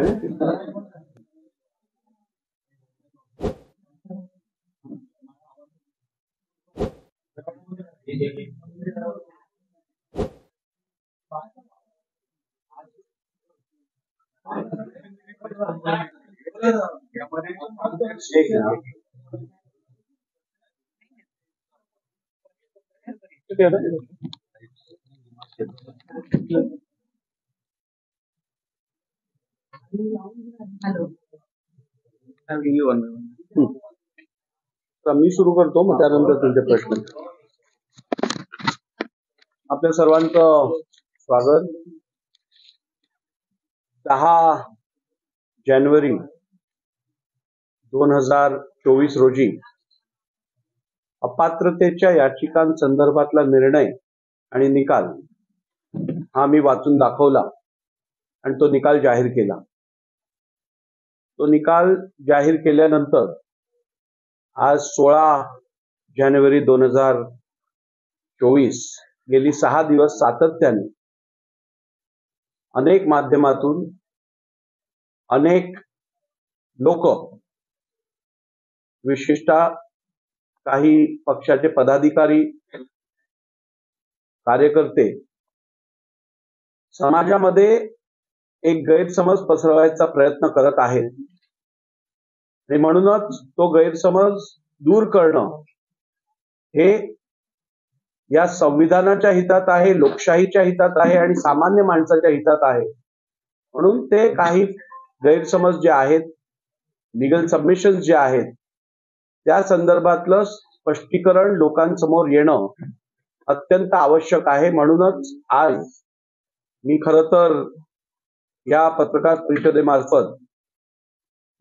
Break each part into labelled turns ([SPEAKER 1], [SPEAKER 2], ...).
[SPEAKER 1] मी सुरू करतो, मग त्यानंतर तुमचे प्रश्न. आपल्या सर्वांचं स्वागत. 10 जानेवारी 2024 रोजी अपात्रतेच्या याचिकांसंदर्भातला निर्णय आणि निकाल हा मी वाचून दाखवला आणि तो निकाल जाहीर केला. तो निकाल जाहीर केल्यानंतर आज 16 जानेवारी 2024 गेली 6 दिवस सातत्याने अनेक माध्यमातून अनेक लोक, विशिष्टतः काही पक्षाचे पदाधिकारी, कार्यकर्ते समाजामध्ये एक गैरसमज पसरवायचा प्रयत्न करत आहेत आणि म्हणूनच तो गैरसमज दूर करणं हे या संविधानाच्या हितात आहे, लोकशाहीच्या हितात आहे आणि सामान्य माणसाच्या हितात आहे. म्हणून ते काही गैरसमज जे आहेत, लिगल सबमिशन जे आहेत, त्या संदर्भातलं स्पष्टीकरण लोकांसमोर येणं अत्यंत आवश्यक आहे. म्हणूनच आज मी खरं तर या पत्रकार परिषदेमार्फत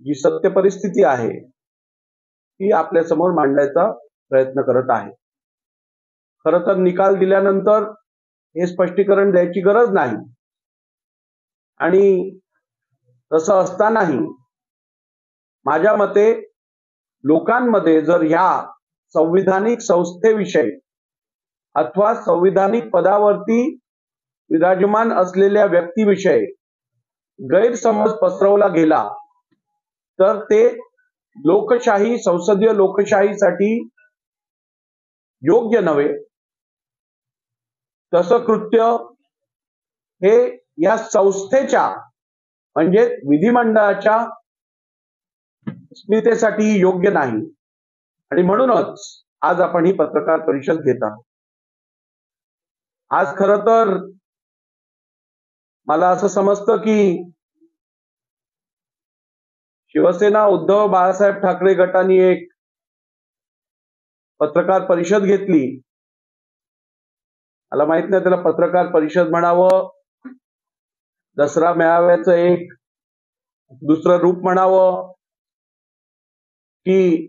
[SPEAKER 1] जी सत्य परिस्थिती आहे ती आपल्या समोर मांडण्याचा प्रयत्न करत आहे. खरं तर निकाल दिल्यानंतर हे स्पष्टीकरण द्यायची गरज नाही आणि तसं असतानाही माझ्या मते लोकांमध्ये जर ह्या संविधानिक संस्थेविषयी अथवा संविधानिक पदावरती विराजमान असलेल्या व्यक्तीविषयी गैरसमज पसरवला गेला तर ते लोकशाही, संसदीय लोकशाहीसाठी योग्य नव्हे. तसं कृत्य हे या संस्थेच्या म्हणजे विधिमंडळाच्या अस्मितेसाठी योग्य नाही आणि म्हणूनच आज आपण ही पत्रकार परिषद घेत आहोत. आज खरं तर मला असं समजतं की शिवसेना उद्धव बाळासाहेब ठाकरे गटाने एक पत्रकार परिषद घेतली. मला माहित नाही त्याला पत्रकार परिषद म्हणावं, दसरा मेळाव्याचं एक दुसरं रूप म्हणावं की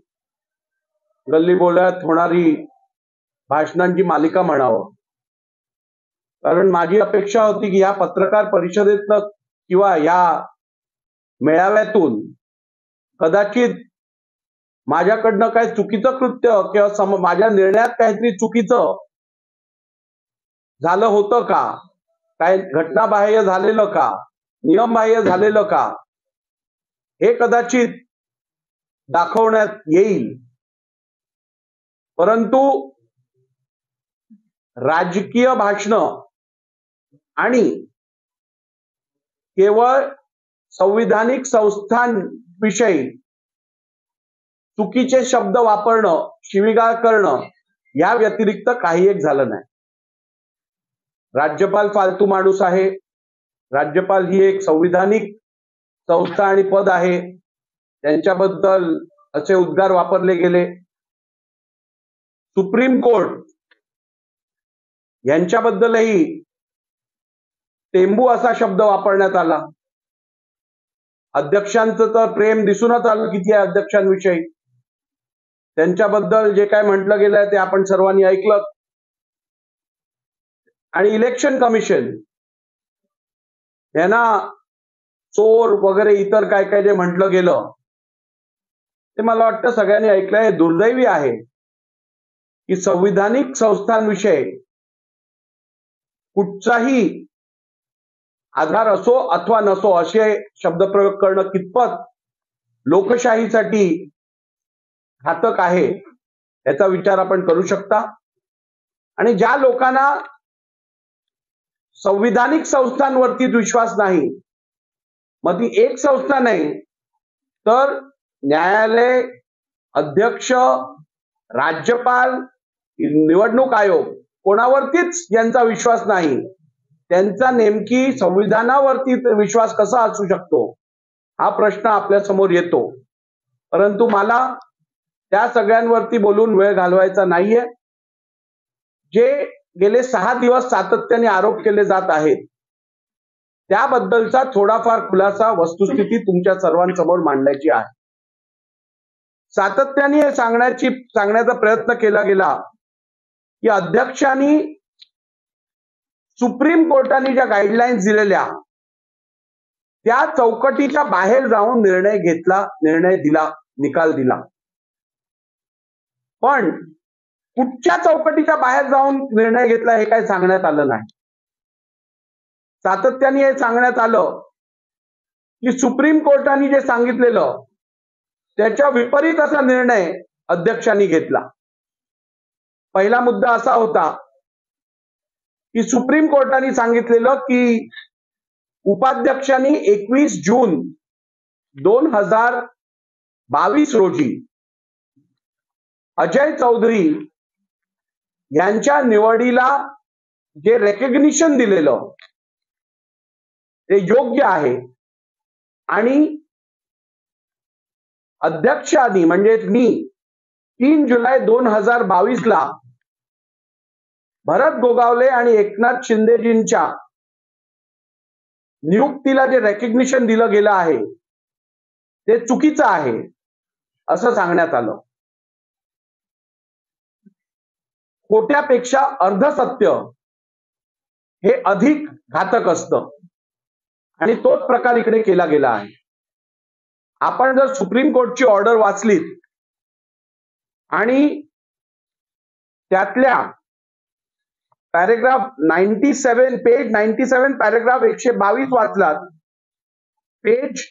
[SPEAKER 1] गल्ली बोळ्यात होणारी भाषणांची मालिका म्हणावं. कारण माझी अपेक्षा होती की या पत्रकार परिषदेतनं किंवा या मेळाव्यातून कदाचित माझ्याकडनं काय चुकीचं कृत्य किंवा माझ्या निर्णयात काहीतरी चुकीचं झालं होतं का, काय घटनाबाह्य झालेलं का, नियमबाह्य झालेलं का, हे कदाचित दाखवण्यात येईल. परंतु राजकीय भाषणं आणि केवळ संविधानिक संस्थांविषयी चुकीचे शब्द वापरणं, शिवीगाळ करणं या व्यतिरिक्त काही एक झालं नाही. राज्यपाल फालतू माणूस आहे. राज्यपाल ही एक संविधानिक संस्था आणि पद आहे. त्यांच्याबद्दल असे उद्गार वापरले गेले. सुप्रीम कोर्ट यांच्याबद्दलही टेंबू असा शब्द वापरण्यात आला. अध्यक्षांचं तर प्रेम दिसूनच आलं किती आहे अध्यक्षांविषयी. त्यांच्याबद्दल जे काय म्हटलं गेलंय ते आपण सर्वांनी ऐकलं. आणि इलेक्शन कमिशन यांना चोर वगैरे इतर काय काय जे म्हटलं गेलं ते मला वाटतं सगळ्यांनी ऐकलंय. हे दुर्दैवी आहे की संविधानिक संस्थांविषयी कुठचाही आधार असो अथवा नसो असे शब्दप्रयोग करणं कितपत लोकशाहीसाठी घातक आहे याचा विचार आपण करू शकता. आणि ज्या लोकांना संविधानिक संस्थांवरती विश्वास नाही, मग ती एक संस्था नाही तर न्यायालय, अध्यक्ष, राज्यपाल, निवडणूक आयोग कोणावरतीच यांचा विश्वास नाही, त्यांचा नेमकी संविधानावरती विश्वास कसा असू शकतो हा प्रश्न आपल्या समोर येतो. परंतु मला त्या सगळ्यांवरती बोलून वेळ घालवायचा नाहीये. जे गेले 6 दिवस सातत्याने आरोप केले जात आहेत त्याबद्दलचा थोडाफार खुलासा वस्तुस्थिती तुमच्या सर्वांसमोर मांडायची आहे. सातत्याने हे सांगण्याचा प्रयत्न केला गेला की अध्यक्षांनी सुप्रीम कोर्टाने ज्या गाईडलाईन्स दिलेल्या त्या चौकटीच्या बाहेर जाऊन निर्णय दिला, निकाल दिला. पण कुठच्या चौकटीच्या बाहेर जाऊन निर्णय घेतला हे काही सांगण्यात आलं नाही. सातत्याने हे सांगण्यात आलं की सुप्रीम कोर्टाने जे सांगितलेलं त्याच्या विपरीत असा निर्णय अध्यक्षांनी घेतला. पहिला मुद्दा असा होता की सुप्रीम कोर्टाने सांगितलेलं की उपाध्यक्षांनी 21 जून 2022 रोजी अजय चौधरी यांच्या निवडीला जे रेकग्निशन दिलेलं ते योग्य आहे आणि अध्यक्षांनी म्हणजेच मी 3 जुलै 2022 ला भरत गोगावले आणि एकनाथ शिंदेजींच्या नियुक्तीला जे रेकग्निशन दिलं गेलं आहे ते चुकीचं आहे असं सांगण्यात आलं. खोट्यापेक्षा अर्धसत्य हे अधिक घातक असतं आणि तोच प्रकार इकडे केला गेला आहे. आपण जर सुप्रीम कोर्टची ऑर्डर वाचलीत आणि त्यातल्या पॅरेग्राफ 97 पेज 97 पॅरेग्राफ 122 वाचलात, पेज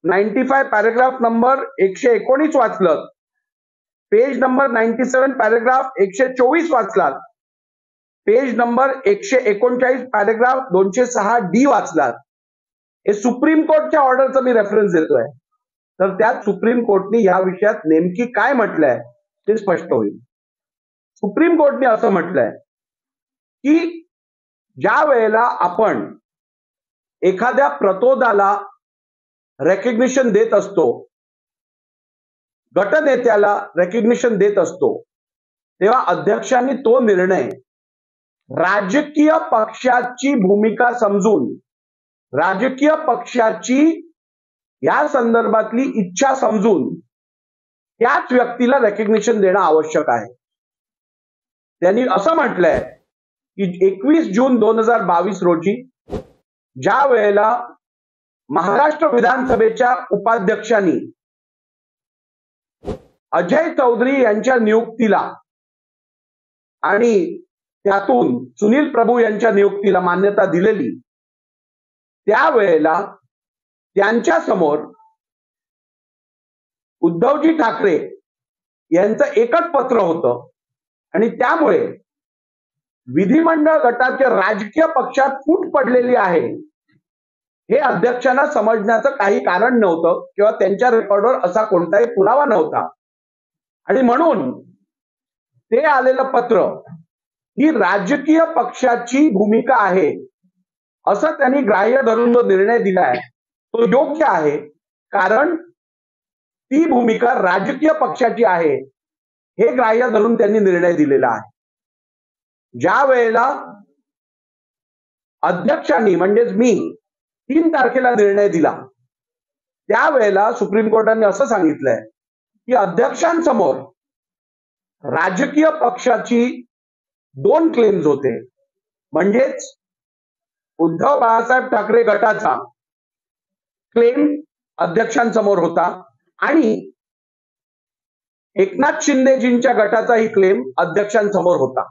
[SPEAKER 1] 95 पॅरेग्राफ नंबर 119 वाचलं, पेज नंबर 97 पॅरेग्राफ 124 वाचलात, पेज नंबर 139 पॅरेग्राफ 206 डी वाचलात. हे सुप्रीम कोर्टच्या ऑर्डरचं मी रेफरन्स देतोय. तर त्यात सुप्रीम कोर्टने या विषयात नेमकी काय म्हटलंय ते स्पष्ट होईल. सुप्रीम कोर्टने असं म्हटलंय की ज्या वेळेला आपण एखाद्या प्रतोदाला रेकग्निशन देत असतो, गटनेत्याला रेकग्निशन देत असतो, तेव्हा अध्यक्षांनी तो निर्णय राजकीय पक्षाची भूमिका समजून, राजकीय पक्षाची या संदर्भातली इच्छा समजून त्याच व्यक्तीला रेकग्निशन देणं आवश्यक आहे. त्यांनी असं म्हटलंय की 21 जून 2022 रोजी ज्या वेळेला महाराष्ट्र विधानसभेच्या उपाध्यक्षांनी अजय चौधरी यांच्या नियुक्तीला आणि त्यातून सुनील प्रभू यांच्या नियुक्तीला मान्यता दिलेली, त्यावेळेला त्यांच्या समोर उद्धवजी ठाकरे यांचं एकच पत्र होतं आणि त्यामुळे विधिमंडळ गटाच्या राजकीय पक्षात फूट पडलेली आहे हे अध्यक्षांना समजण्याचं काही कारण नव्हतं किंवा त्यांच्या रेकॉर्डवर असा कोणताही पुरावा नव्हता. आणि म्हणून ते आलेलं पत्र ही राजकीय पक्षाची भूमिका आहे असं त्यांनी ग्राह्य धरून जो निर्णय दिलाय तो योग्य आहे, कारण ती भूमिका राजकीय पक्षाची आहे हे ग्राह्य धरून त्यांनी निर्णय दिलेला आहे. ज्या वेळेला अध्यक्षांनी म्हणजेच मी 3 तारखेला निर्णय दिला त्यावेळेला सुप्रीम कोर्टाने असं सांगितलंय की अध्यक्षांसमोर राजकीय पक्षाची 2 क्लेम्स होते, म्हणजेच उद्धव बाळासाहेब ठाकरे गटाचा क्लेम अध्यक्षांसमोर होता आणि एकनाथ शिंदेजींच्या गटाचाही क्लेम अध्यक्षांसमोर होता.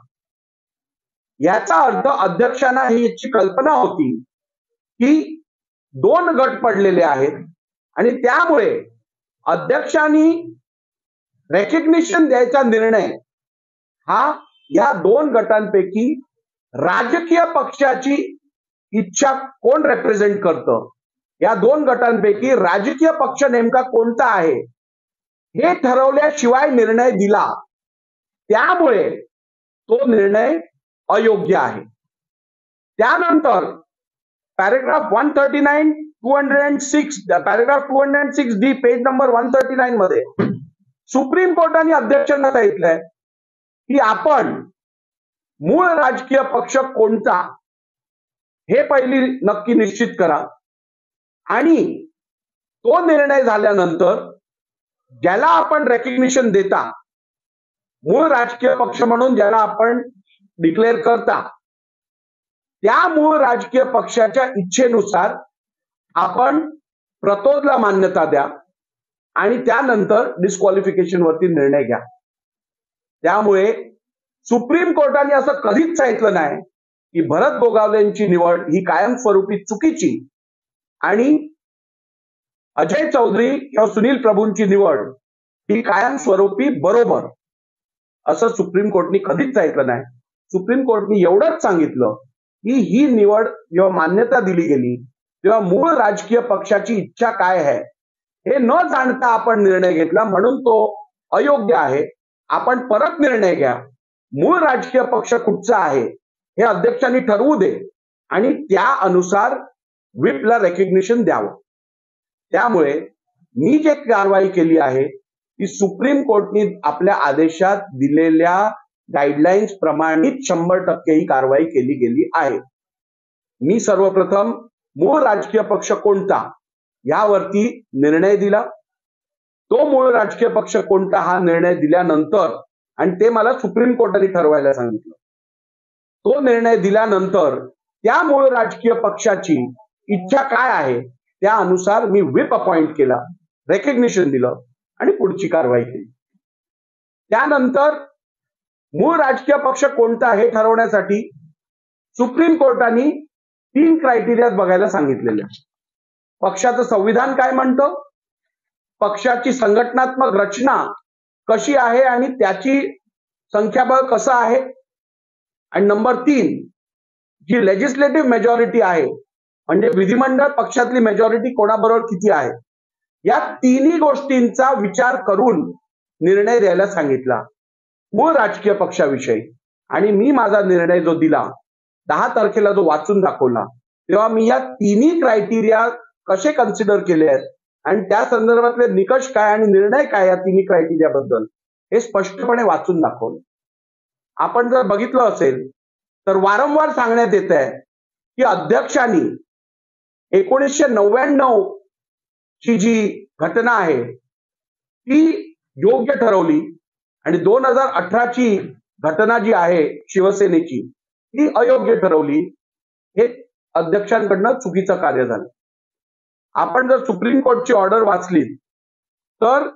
[SPEAKER 1] याचा अर्थ अध्यक्षांना ही याची कल्पना होती की 2 गट पडलेले आहेत आणि त्यामुळे अध्यक्षांनी रेकग्निशन द्यायचा निर्णय हा या 2 गटांपैकी राजकीय पक्षाची इच्छा कोण रिप्रेझेंट करतं, या 2 गटांपैकी राजकीय पक्ष नेमका कोणता आहे हे ठरवल्याशिवाय निर्णय दिला, त्यामुळे तो निर्णय अयोग्य आहे. त्यानंतर paragraph 139, 206, paragraph 206D, page number 139 मध्ये सुप्रीम कोर्टाने अध्यक्षांना सांगितलंय की आपण मूळ राजकीय पक्ष कोणता हे पहिली नक्की निश्चित करा आणि तो निर्णय झाल्यानंतर ज्याला आपण रेकग्निशन देता, मूळ राजकीय पक्ष म्हणून ज्याला आपण डिक्लेअर करता, त्या मूळ राजकीय पक्षाच्या इच्छेनुसार आपण प्रतोदला मान्यता द्या आणि त्यानंतर डिस्क्वालिफिकेशन वरती निर्णय घ्या. त्यामुळे सुप्रीम कोर्टाने असं कधीच सांगितलं नाही की भरत गोगावलेंची निवड ही कायमस्वरूपी चुकीची आणि अजय चौधरी किंवा सुनील प्रभूंची निवड ही कायमस्वरूपी बरोबर, असं सुप्रीम कोर्टने कधीच सांगितलं नाही. सुप्रीम कोर्टने एवढंच सांगितलं की ही निवड जेव्हा मान्यता दिली गेली तेव्हा मूळ राजकीय पक्षाची इच्छा काय आहे हे न जाणता आपण निर्णय घेतला, म्हणून तो अयोग्य आहे. आपण परत निर्णय घ्या, मूळ राजकीय पक्ष कुठचा आहे हे अध्यक्षांनी ठरवू दे आणि त्या अनुसार व्हिपला रेकग्निशन द्यावं. त्यामुळे मी जे कारवाई केली आहे ती सुप्रीम कोर्टने आपल्या आदेशात दिलेल्या गाईडलाईन्स प्रमाणित 100% ही कारवाई केली गेली आहे. मी सर्वप्रथम मूळ राजकीय पक्ष कोणता यावरती निर्णय दिला. तो मूळ राजकीय पक्ष कोणता हा निर्णय दिल्यानंतर, आणि ते मला सुप्रीम कोर्टाने ठरवायला सांगितलं, तो निर्णय दिल्यानंतर त्या मूळ राजकीय पक्षाची इच्छा काय आहे त्या अनुसार मी व्हिप अपॉइंट केला, रेकग्निशन दिलं आणि पुढची कारवाई केली. त्यानंतर मूळ राजकीय पक्ष कोणता हे ठरवण्यासाठी सुप्रीम कोर्टाने 3 क्रायटेरिया बघायला सांगितलेले. पक्षाचं संविधान काय म्हणतं, पक्षाची संघटनात्मक रचना कशी आहे आणि त्याची संख्याबळ कसं आहे, आणि नंबर 3 जी लेजिस्लेटिव्ह मेजॉरिटी आहे म्हणजे विधिमंडळ पक्षातली मेजॉरिटी कोणाबरोबर किती आहे, या तिन्ही गोष्टींचा विचार करून निर्णय द्यायला सांगितला मूळ राजकीय पक्षाविषयी. आणि मी माझा निर्णय जो दिला 10 तारखेला जो वाचून दाखवला तेव्हा मी या तिन्ही क्रायटेरिया कसे कन्सिडर केले आहेत आणि त्या संदर्भातले निकष काय आणि निर्णय काय या तिन्ही क्रायटेरिया बद्दल हे स्पष्टपणे वाचून दाखवलं. आपण जर बघितलं असेल तर वारंवार सांगण्यात येत आहे की अध्यक्षांनी 1999 ची जी घटना आहे ती योग्य ठरवली आणि 2018 ची घटना जी आहे शिवसेनेची ती अयोग्य ठरवली. हे अध्यक्षांकडनं चुकीचं कार्य झालं. आपण जर सुप्रीम कोर्टची ऑर्डर वाचली तर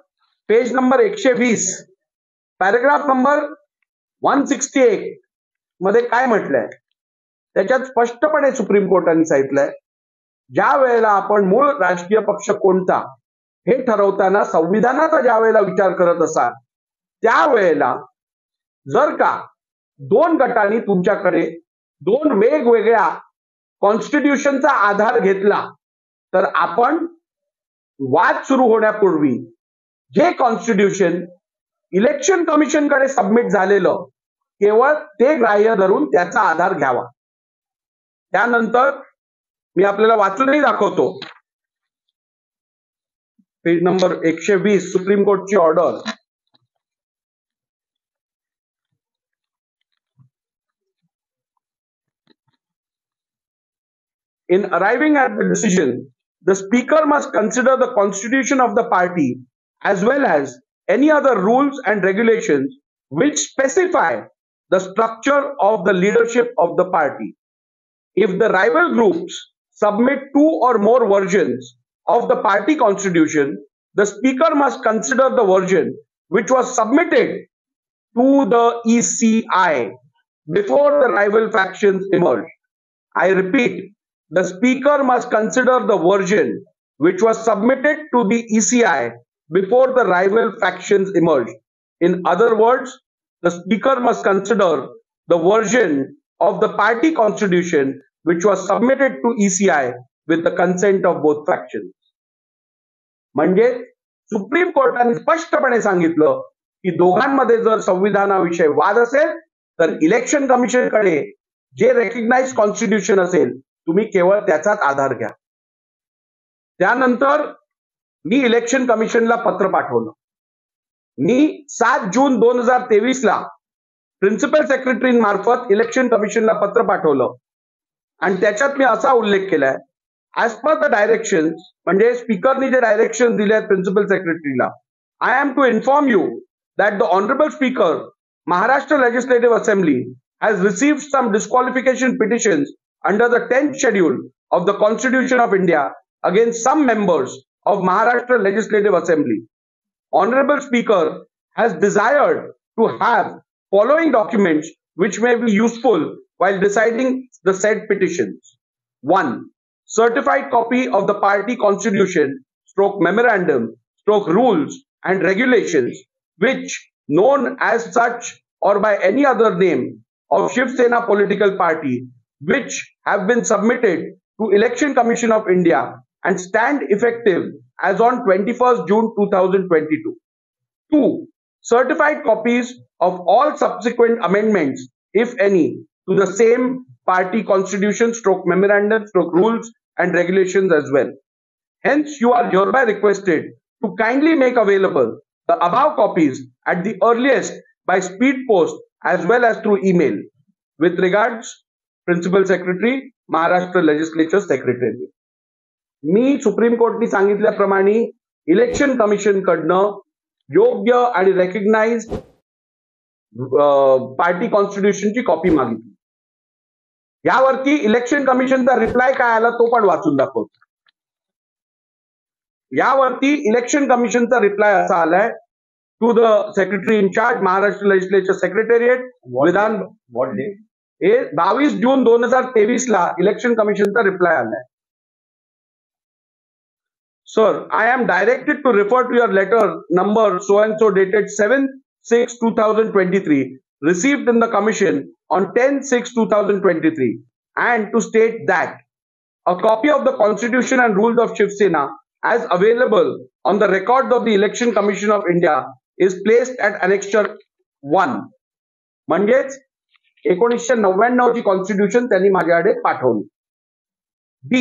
[SPEAKER 1] पेज नंबर 120 पॅराग्राफ नंबर 168 मध्ये काय म्हटलंय त्याच्यात स्पष्टपणे सुप्रीम कोर्टाने सांगितलंय, ज्या वेळेला आपण मूळ राजकीय पक्ष कोणता हे ठरवताना संविधानाचा ज्या वेळेला विचार करत असाल त्यावेळेला जर का 2 गटांनी तुमच्याकडे 2 वेगवेगळ्या कॉन्स्टिट्यूशनचा आधार घेतला तर आपण वाद सुरू होण्यापूर्वी जे कॉन्स्टिट्यूशन इलेक्शन कमिशनकडे सबमिट झालेलं केवळ ते ग्राह्य धरून त्याचा आधार घ्यावा. त्यानंतर मी आपल्याला वाचूनही दाखवतो. पेज नंबर 120 सुप्रीम कोर्टची order. In arriving at the decision, the speaker must consider the constitution of the party as well as any other rules and regulations which specify the structure of the leadership of the party. If the rival groups submit 2 or more versions of the party constitution, the speaker must consider the version which was submitted to the ECI before the rival factions emerge. I repeat, the speaker must consider the version which was submitted to the ECI before the rival factions emerged. In other words, the speaker must consider the version of the party constitution which was submitted to ECI with the consent of both factions. म्हणजे supreme कोर्टाने स्पष्टपणे सांगितलं की दोघांमध्ये जर संविधानाविषयी वाद असेल तर इलेक्शन कमिशनकडे जे रेकग्नाइज कॉन्स्टिट्यूशन असेल तुम्ही केवळ त्याचाच आधार घ्या. त्यानंतर मी इलेक्शन कमिशनला पत्र पाठवलं. मी 7 जून 2023 ला प्रिन्सिपल सेक्रेटरी मार्फत इलेक्शन कमिशनला पत्र पाठवलं आणि त्याच्यात मी असा उल्लेख केलाय, ऍज पर द डायरेक्शन, म्हणजे स्पीकरनी जे डायरेक्शन दिले आहेत प्रिन्सिपल सेक्रेटरीला, I am to inform you that the honourable speaker Maharashtra Legislative Assembly has received some disqualification petitions under the 10th schedule of the Constitution of India against some members of Maharashtra Legislative Assembly. Honorable Speaker has desired to have following documents which may be useful while deciding the said petitions. 1. Certified copy of the party constitution / memorandum / rules and regulations which known as such or by any other name of Shiv Sena political party which have been submitted to Election Commission of India and stand effective as on 21st June 2022. 2. Certified copies of all subsequent amendments, if any, to the same party constitution / memorandum / rules and regulations as well. Hence, you are hereby requested to kindly make available the above copies at the earliest by speed post as well as through email. With regards, Principal Secretary, Maharashtra Legislature Secretary. Me supreme कोर्टनी सांगितल्याप्रमाणे election commission कडनं योग्य आणि recognise party कॉन्स्टिट्यूशनची copy मागितली. यावरती election कमिशनचा reply काय आला तो पण वाचून दाखवतो. यावरती इलेक्शन कमिशनचा रिप्लाय असा आलाय, to the secretary in charge Maharashtra legislature secretariat Vidhan. What day? हे 22 जून 2023 ला इलेक्शन कमिशनचा रिप्लाय आलाय. Sir, I am directed to refer to your letter number so and so dated 7/6/2023 received in the commission on 10/6/2023 and to state that a copy of the constitution and rules of Shiv Sena as available on the records of the Election Commission of India is placed at Annexure 1. म्हणजेच 1999 ची constitution त्यांनी माझ्याकडे पाठवली. B.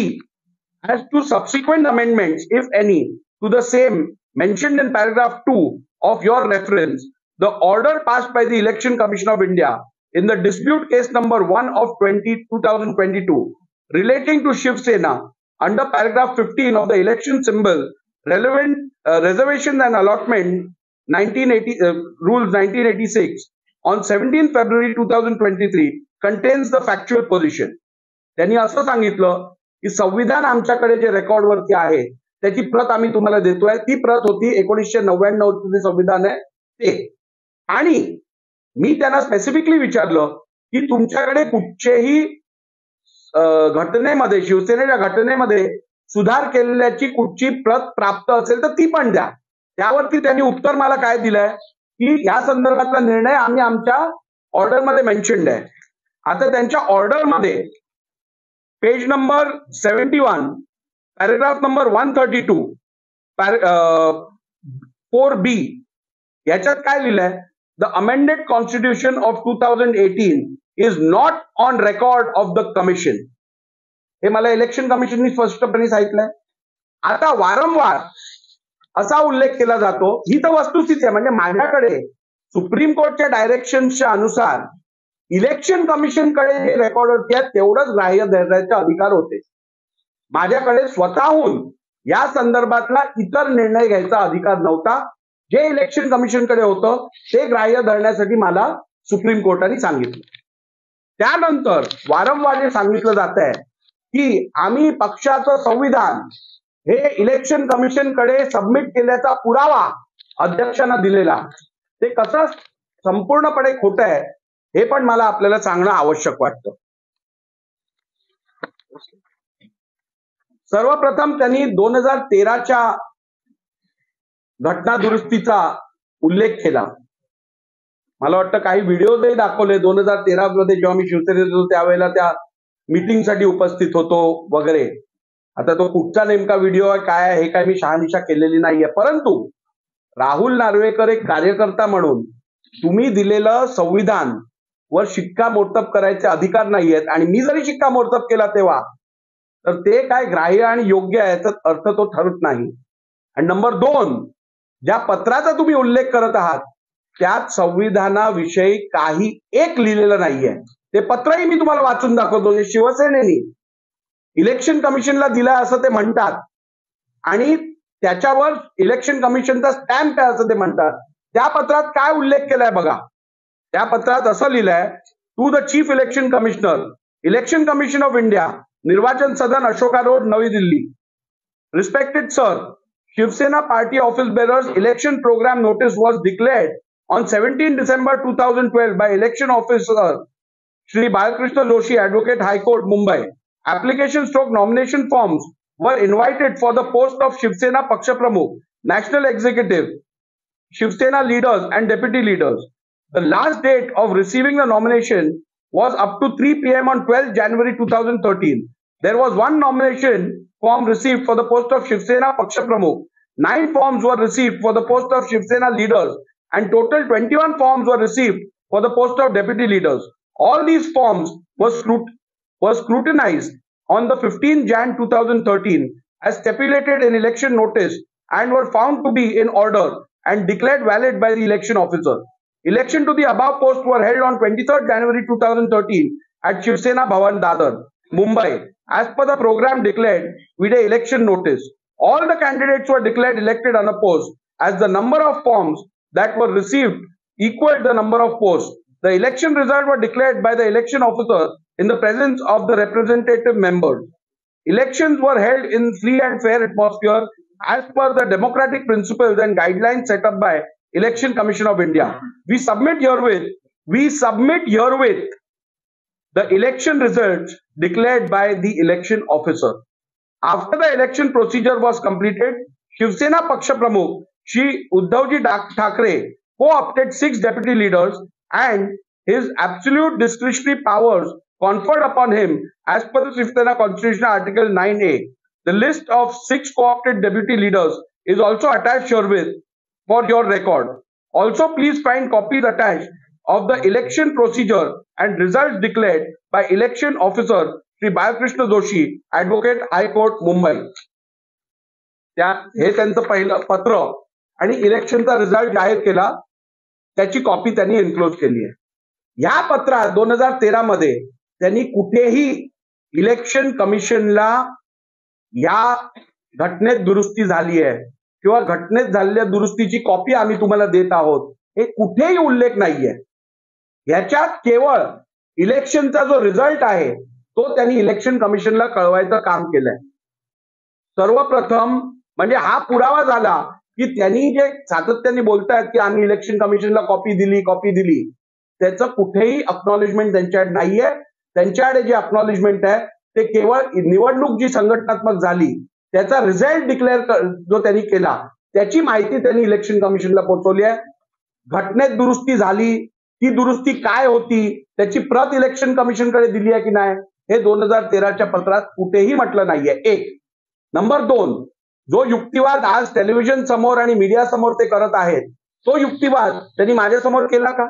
[SPEAKER 1] As to subsequent amendments, if any, to the same mentioned in paragraph 2 of your reference, the order passed by the Election Commission of India in the dispute case number 1 of 2022 relating to Shiv Sena under paragraph 15 of the election symbol relevant reservation and allotment 1980 rules 1986 on 17 February 2023 contains the factual position. त्यांनी असं सांगितलं की संविधान आमच्याकडे जे record वरती आहे त्याची प्रत आम्ही तुम्हाला देतोय. ती प्रत होती 1999 चे संविधान आहे ते. आणि मी त्यांना स्पेसिफिकली विचारलं की तुमच्याकडे कुठचेही घटनेमध्ये, शिवसेनेच्या घटनेमध्ये सुधार केलेल्याची कुठची प्रत प्राप्त असेल तर ती पण द्या. त्यावरती त्यांनी उत्तर मला काय दिलंय की या संदर्भातला निर्णय आम्ही आमच्या ऑर्डरमध्ये मेन्शन्ड आहे. आता त्यांच्या ऑर्डरमध्ये page number 71 paragraph number 132 4B याच्यात काय लिहिलंय, the amended constitution of 2018 is not on record of the commission. हे मला इलेक्शन कमिशननी स्पष्टपणे सांगितलंय. आता वारंवार असा उल्लेख केला जातो, ही तर वस्तुस्थिती आहे. म्हणजे माझ्याकडे सुप्रीम कोर्टच्या डायरेक्शनच्या अनुसार इलेक्शन कमिशनकडे जे रेकॉर्ड आहेत तेवढंच ग्राह्य धरण्याचे अधिकार होते. माझ्याकडे स्वतःहून या संदर्भातला इतर निर्णय घ्यायचा अधिकार नव्हता. जे इलेक्शन कमिशनकडे होतं ते ग्राह्य धरण्यासाठी मला सुप्रीम कोर्टाने सांगितलं. त्यानंतर वारंवार हे सांगितलं जात आहे की आम्ही पक्षाचं संविधान हे इलेक्शन कमिशनकडे सबमिट केल्याचा पुरावा अध्यक्षांना दिलेला, ते कसं संपूर्णपणे खोटं आहे हे पण मला आपल्याला सांगणं आवश्यक वाटतं. सर्वप्रथम त्यांनी 2013च्या घटना दुरुस्तीचा उल्लेख केला. मला वाटतं काही व्हिडिओजही दाखवले 2013 मध्ये जेव्हा मी शिवसेनेत होतो त्यावेळेला त्या मीटिंगसाठी उपस्थित होतो वगैरे. आता तो कुठचा नेमका व्हिडिओ आहे काय आहे हे काय मी शहानिशा केलेली नाहीये, परंतु राहुल नार्वेकर एक कार्यकर्ता म्हणून तुम्ही दिलेलं संविधान वर शिक्कामोर्तब करायचे अधिकार नाहीयेत आणि मी जरी शिक्कामोर्तब केला तेव्हा तर ते काय ग्राह्य आणि योग्य आहे याचा अर्थ तो ठरत नाही. आणि नंबर 2, ज्या पत्राचा तुम्ही उल्लेख करत आहात त्यात संविधानाविषयी काही एक लिहिलेलं नाहीये. ते पत्रही मी तुम्हाला वाचून दाखवतो. शिवसेनेने इलेक्शन कमिशनला दिलंय असं ते म्हणतात आणि त्याच्यावर इलेक्शन कमिशनचा स्टॅम्प आहे असं ते म्हणतात. त्या पत्रात काय उल्लेख केलाय बघा. त्या पत्रात असं लिहिलंय, to the chief election commissioner, election commission of India, Nirvachan Sadan, Ashoka road, Navi Delhi. Respected sir, Shivsena party office bearers election program notice was declared on 17 December 2012 by election officer Shri Balakrishna Joshi, Advocate, High Court, Mumbai. Application/nomination forms were invited for the post of Shivsena Paksha Pramukh, National Executive, Shivsena leaders and deputy leaders. The last date of receiving the nomination was up to 3 p.m. on 12 January 2013. There was one nomination form received for the post of Shivsena Paksha Pramukh. 9 forms were received for the post of Shivsena leaders and total 21 forms were received for the post of deputy leaders. All these forms were scrutinized on the 15th Jan 2013 as stipulated in election notice and were found to be in order and declared valid by the election officer. Election to the above post were held on 23rd January 2013 at Shivsena Bhavan, Dadar, Mumbai, as per the program declared with a election notice. All the candidates were declared elected unopposed as the number of forms that were received equaled the number of posts. The election results were declared by the election officer in the presence of the representative members. Elections were held in free and fair atmosphere as per the democratic principles and guidelines set up by Election Commission of India. We submit herewith the election results declared by the election officer. After the election procedure was completed, Shivsena Paksha Pramukh Shri Uddhavji Thackeray co-opted 6 deputy leaders and his absolute discretionary powers conferred upon him as per the Shivsena Constitution Article 9A. The list of 6 co-opted deputy leaders is also attached herewith for your record. Also, please find copies attached of the election procedure and results declared by election officer Shri Balakrishna Joshi, Advocate, High Court, Mumbai. हे त्यांचं पहिलं पत्र आणि इलेक्शनचा result जाहीर केला त्याची copy त्यांनी एन्क्लोज केली आहे. या पत्रात 2013 मध्ये त्यांनी कुठेही इलेक्शन कमिशनला या घटनेत दुरुस्ती झाली आहे किंवा घटनेत झालेल्या दुरुस्तीची कॉपी आम्ही तुम्हाला देत आहोत हे कुठेही उल्लेख नाहीये. याच्यात केवळ इलेक्शनचा जो रिझल्ट आहे तो त्यांनी इलेक्शन कमिशनला कळवायचं काम केलंय. सर्वप्रथम म्हणजे हा पुरावा झाला की त्यांनी जे सातत्याने बोलतायत की आम्ही इलेक्शन कमिशनला कॉपी दिली त्याचं कुठेही अक्नॉलेजमेंट त्यांच्याकडे नाहीये. त्यांच्याकडे जे अक्नॉलेजमेंट आहे ते केवळ निवडणूक जी संघटनात्मक झाली त्याचा रिझल्ट डिक्लेअर जो त्यांनी केला त्याची माहिती त्यांनी इलेक्शन कमिशनला पोहोचवली आहे. घटनेत दुरुस्ती झाली ती दुरुस्ती काय होती त्याची प्रत इलेक्शन कमिशनकडे दिली आहे की नाही हे 2013च्या पत्रात कुठेही म्हटलं नाहीये. 1. नंबर 2, जो युक्तिवाद आज टेलिव्हिजन समोर आणि मीडिया समोर ते करत आहेत तो युक्तिवाद त्यांनी माझ्या समोर केला का?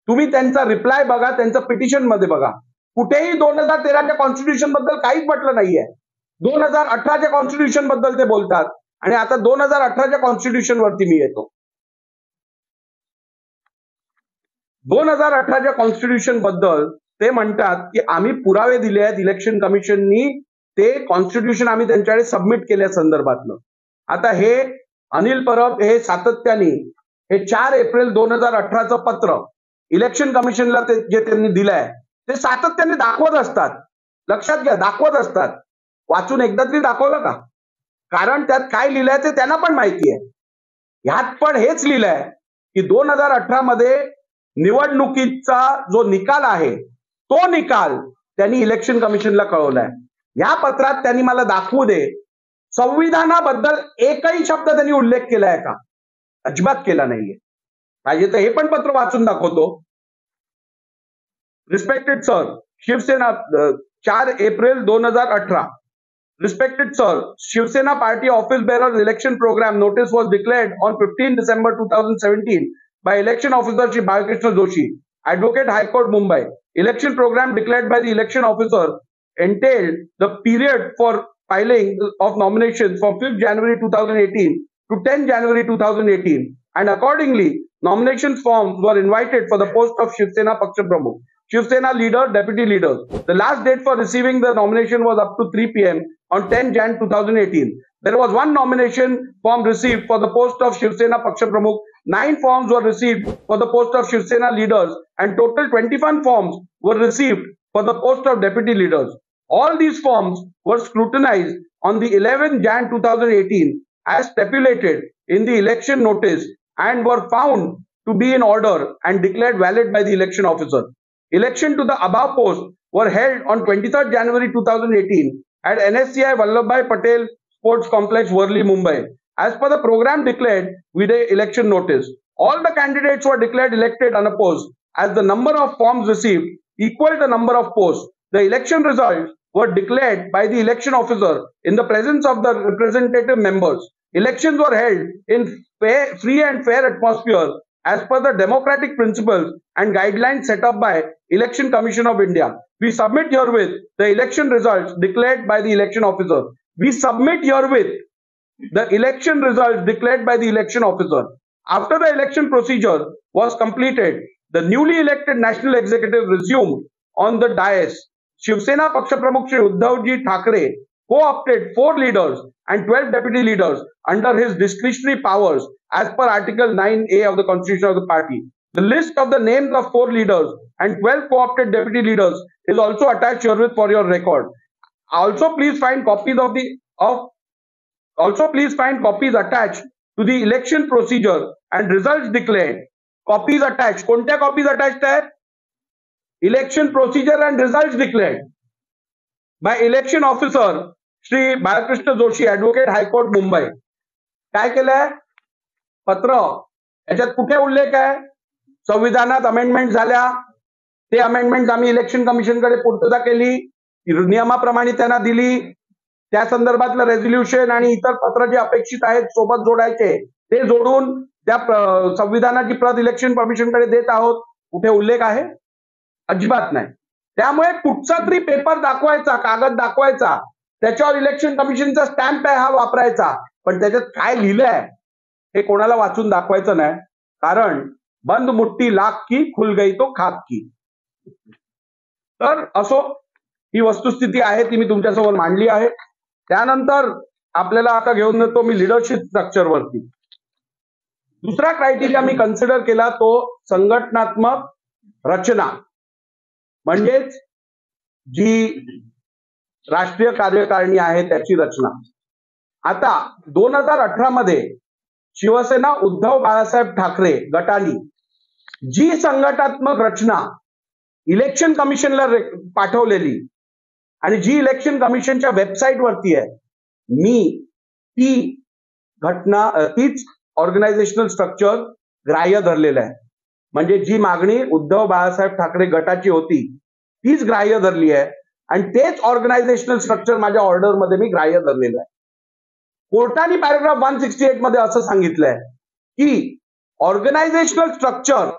[SPEAKER 1] तुम्ही त्यांचा रिप्लाय बघा, त्यांचं पिटिशन मध्ये बघा. कुठेही 2013च्या कॉन्स्टिट्यूशन बद्दल काहीच म्हटलं नाहीये. 2018च्या कॉन्स्टिट्यूशन बद्दल ते बोलतात आणि आता 2018च्या कॉन्स्टिट्यूशन वरती मी येतो. 2018च्या कॉन्स्टिट्यूशन बद्दल ते म्हणतात की आम्ही पुरावे दिले आहेत इलेक्शन कमिशननी ते कॉन्स्टिट्यूशन आम्ही त्यांच्याकडे सबमिट केल्या संदर्भातलं. आता हे अनिल परब हे सातत्याने हे 4 एप्रिल 2018चं पत्र इलेक्शन कमिशनला जे त्यांनी दिलंय ते सातत्याने दाखवत असतात. लक्षात घ्या, दाखवत असतात. वाचून एकदा तरी दाखवलं का? कारण त्यात काय लिहिलंय ते त्यांना पण माहिती आहे. ह्यात पण हेच लिहिलंय की 2018 मध्ये निवडणुकीचा जो निकाल आहे तो निकाल त्यांनी इलेक्शन कमिशनला कळवलाय. या पत्रात त्यांनी मला दाखवू दे संविधानाबद्दल एकही शब्द त्यांनी उल्लेख केलाय का? अजिबात केला नाहीये. पाहिजे तर हे पण पत्र वाचून दाखवतो. Respected sir, Shivsena 4 April 2018. Respected sir, Shivsena Party Office Bearers Election Program notice was declared on 15 December 2017 by Election Officer Shri Balakrishna Joshi, Advocate High Court, Mumbai. Election program declared by the election officer entailed the period for filing of nominations from 5th January 2018 to 10 January 2018, and accordingly, nomination forms were invited for the post of Shivsena Paksha Pramukh, Shivsena leader, deputy leaders. The last date for receiving the nomination was up to 3 p.m. on 10 Jan 2018. There was one nomination form received for the post of Shivsena Paksha Pramukh. 9 forms were received for the post of Shivsena leaders, and total 21 forms were received for the post of deputy leaders. All these forms were scrutinized on the 11th Jan 2018 as stipulated in the election notice and were found to be in order and declared valid by the election officer. Election to the above post were held on 23rd January 2018 at NSCI Vallabhbhai Patel Sports Complex, Worli, Mumbai. As per the program declared with the election notice, all the candidates were declared elected unopposed as the number of forms received equal the number of posts. The election results were declared by the election officer in the presence of the representative members. Elections were held in free and fair atmosphere as per the democratic principles and guidelines set up by Election Commission of India. We submit herewith the election results declared by the election officer. We submit herewith the election results declared by the election officer. After the election procedure was completed, the newly elected national executive resumed on the dais. Shivsena Paksha Pramukh Shri Uddhavji Thackeray co-opted 4 leaders and 12 deputy leaders under his discretionary powers as per Article 9A of the Constitution of the party. The list of the names of 4 leaders and 12 co-opted deputy leaders is also attached herewith for your record. Also, please find copies attached to the election procedure and results declared. Copies attached. कोणत्या copies attached आहेत? Election procedure and results declared by election officer Shri Balakrishna Joshi, Advocate High Court, Mumbai. काय केलंय? पत्र याच्यात कुठे उल्लेख आहे? संविधानात अमेंडमेंट झाल्या, ते अमेंडमेंट आम्ही इलेक्शन कमिशनकडे पूर्तता केली, नियमाप्रमाणे त्यांना दिली, त्या संदर्भातलं रेझोल्युशन आणि इतर पत्र जे अपेक्षित आहेत सोबत जोडायचे ते जोडून त्या संविधानाची प्रत इलेक्शन कमिशनकडे देत आहोत. कुठे उल्लेख आहे? अजिबात नाही. त्यामुळे कुठचा तरी पेपर दाखवायचा, कागद दाखवायचा, त्याच्यावर इलेक्शन कमिशनचा स्टॅम्प आहे हा वापरायचा, पण त्याच्यात काय लिहिलंय हे कोणाला वाचून दाखवायचं नाही. कारण बंद मुट्ठी लाख की, खुल गई तो खाक की. तर असो, ही वस्तुस्थिती आहे, ती मी तुमच्यासमोर मांडली आहे. त्यानंतर आपल्याला आता घेऊन येतो मी लिडरशिप स्ट्रक्चरवरती. दुसरा क्रायटेरिया मी कन्सिडर केला तो संघटनात्मक रचना, म्हणजेच जी राष्ट्रीय कार्यकारिणी आहे त्याची रचना. आता 2018 मध्ये शिवसेना उद्धव बाळासाहेब ठाकरे गटाने जी संघटनात्मक रचना इलेक्शन कमिशनला पाठवलेली आणि जी इलेक्शन कमिशनच्या वेबसाईट वरती आहे, मी तीच ऑर्गनायझेशनल स्ट्रक्चर ग्राह्य धरलेलं आहे. म्हणजे जी मागणी उद्धव बाळासाहेब ठाकरे गटाची होती तीच ग्राह्य धरली आहे आणि तेच ऑर्गनायझेशनल स्ट्रक्चर माझ्या ऑर्डरमध्ये मी ग्राह्य धरलेलं आहे. कोर्टाने पॅराग्राफ 168 मध्ये असं सांगितलंय की ऑर्गनायझेशनल स्ट्रक्चर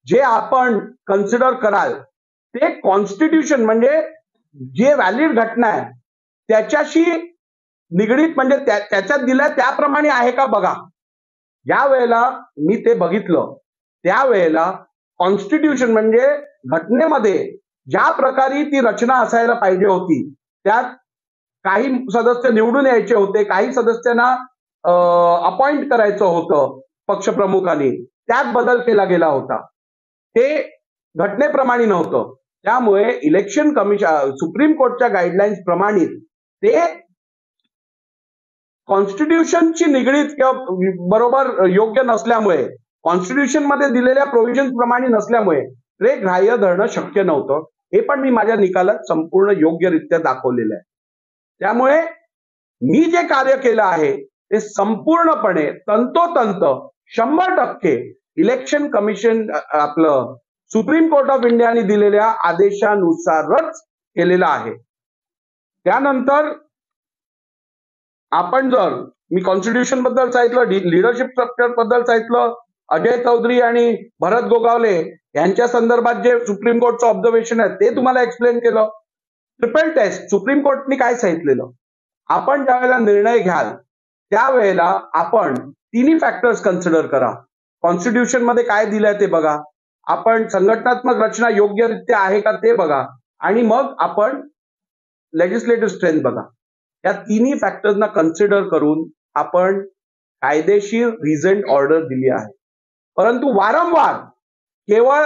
[SPEAKER 1] जे आपण कन्सिडर कराल ते कॉन्स्टिट्यूशन म्हणजे जे व्हॅलिड घटना आहे त्याच्याशी निगडीत, म्हणजे त्याच्यात दिल्या त्याप्रमाणे आहे का बघा. ज्या वेळेला मी ते बघितलं त्यावेळेला कॉन्स्टिट्यूशन म्हणजे घटनेमध्ये ज्या प्रकारे ती रचना असायला पाहिजे होती, त्यात काही सदस्य निवडून यायचे होते, काही सदस्यांना अपॉइंट करायचं होतं पक्षप्रमुखांनी, त्यात बदल केला गेला होता. ते घटनेप्रमाणे नव्हतं. त्यामुळे इलेक्शन कमिशन सुप्रीम कोर्टच्या गाईडलाईन्स प्रमाणे ते कॉन्स्टिट्यूशनची निगडीत किंवा बरोबर योग्य नसल्यामुळे, कॉन्स्टिट्यूशन मध्ये दिलेल्या प्रोव्हिजन प्रमाणे नसल्यामुळे ते ग्राह्य धरणं शक्य नव्हतं. हे पण मी माझ्या निकालात संपूर्ण योग्यरित्या दाखवलेलं आहे. त्यामुळे मी जे कार्य केलं आहे ते संपूर्णपणे तंतोतंत 100% इलेक्शन कमिशन आपलं सुप्रीम कोर्ट ऑफ इंडियाने दिलेल्या आदेशानुसारच केलेलं आहे. त्यानंतर आपण जर मी कॉन्स्टिट्यूशन बद्दल सांगितलं, लिडरशिप स्ट्रक्चर बद्दल सांगितलं, अजय चौधरी आणि भरत गोगावले यांच्या संदर्भात जे सुप्रीम कोर्टचं ऑब्झर्वेशन आहे ते तुम्हाला एक्सप्लेन केलं. ट्रिपल टेस्ट सुप्रीम कोर्टने काय सांगितलेलं, आपण ज्यावेळेला निर्णय घ्याल त्यावेळेला आपण तिन्ही फॅक्टर्स कन्सिडर करा. कॉन्स्टिट्यूशन मध्ये काय दिलंय ते बघा, आपण संघटनात्मक रचना योग्यरित्या आहे का ते बघा, आणि मग आपण लेजिस्लेटिव्ह स्ट्रेंथ बघा. या तिन्ही फॅक्टर्सना कन्सिडर करून आपण कायदेशीर रिझल्ट ऑर्डर दिली आहे. परंतु वारंवार केवळ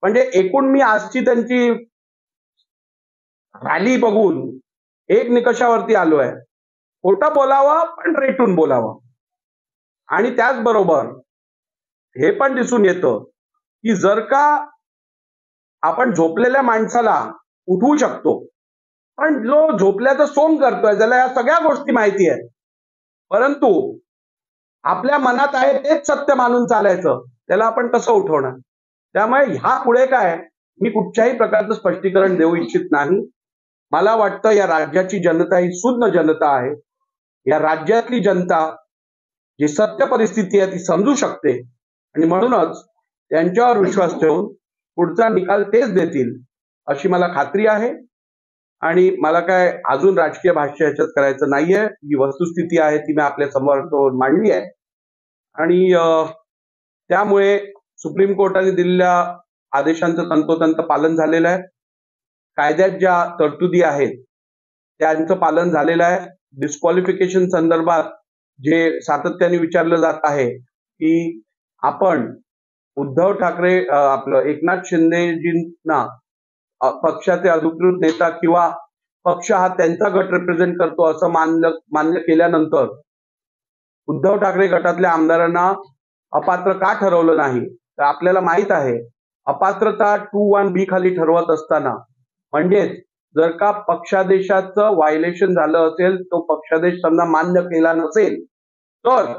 [SPEAKER 1] म्हणजे एकूण मी आजची त्यांची रॅली बघून एक निकषावरती आलोय, खोटं बोलावं पण रेटून बोलावं. आणि त्याचबरोबर हे पण दिसून येतं की जर का आपण झोपलेल्या माणसाला उठवू शकतो, पण जो झोपल्याचं सोंग करतोय ज्याला या सगळ्या गोष्टी माहिती आहेत, परंतु आपल्या मनात आहे तेच सत्य मानून चालायचं, त्याला आपण कसं उठवणार. त्यामुळे ह्या पुढे काय मी कुठच्याही प्रकारचं स्पष्टीकरण देऊ इच्छित नाही. मला वाटतं या राज्याची जनता ही सुज्ञ जनता आहे. या राज्यातली जनता जी सत्य परिस्थिती आहे ती समजू शकते, आणि म्हणूनच त्यांच्यावर विश्वास ठेवून पुढचा निकाल तेच देतील अशी मला खात्री आहे. आणि मला काय अजून राजकीय भाष्य याच्यात करायचं नाहीये. जी वस्तुस्थिती आहे ती मी आपल्या समोर मांडली आहे, आणि त्यामुळे सुप्रीम कोर्टाने दिलेल्या आदेशांचं तंतोतंत पालन झालेलं आहे. कायद्यात ज्या तरतुदी आहेत त्यांचं पालन झालेलं आहे. डिस्क्वालिफिकेशन संदर्भात जे सातत्याने विचारलं जात आहे की आपण उद्धव ठाकरे आपलं एकनाथ शिंदेजींना पक्षाचे अधिकृत नेता किंवा पक्ष हा त्यांचा गट रिप्रेझेंट करतो असं मान्य केल्यानंतर उद्धव ठाकरे गटातल्या आमदारांना अपात्र का ठरवलं नाही, तर आपल्याला माहित आहे अपात्रता 2(1)(b) खाली ठरवत असताना, म्हणजेच जर का पक्षादेशाचं व्हायलेशन झालं असेल, तो पक्षादेश समजा मान्य केला नसेल, तर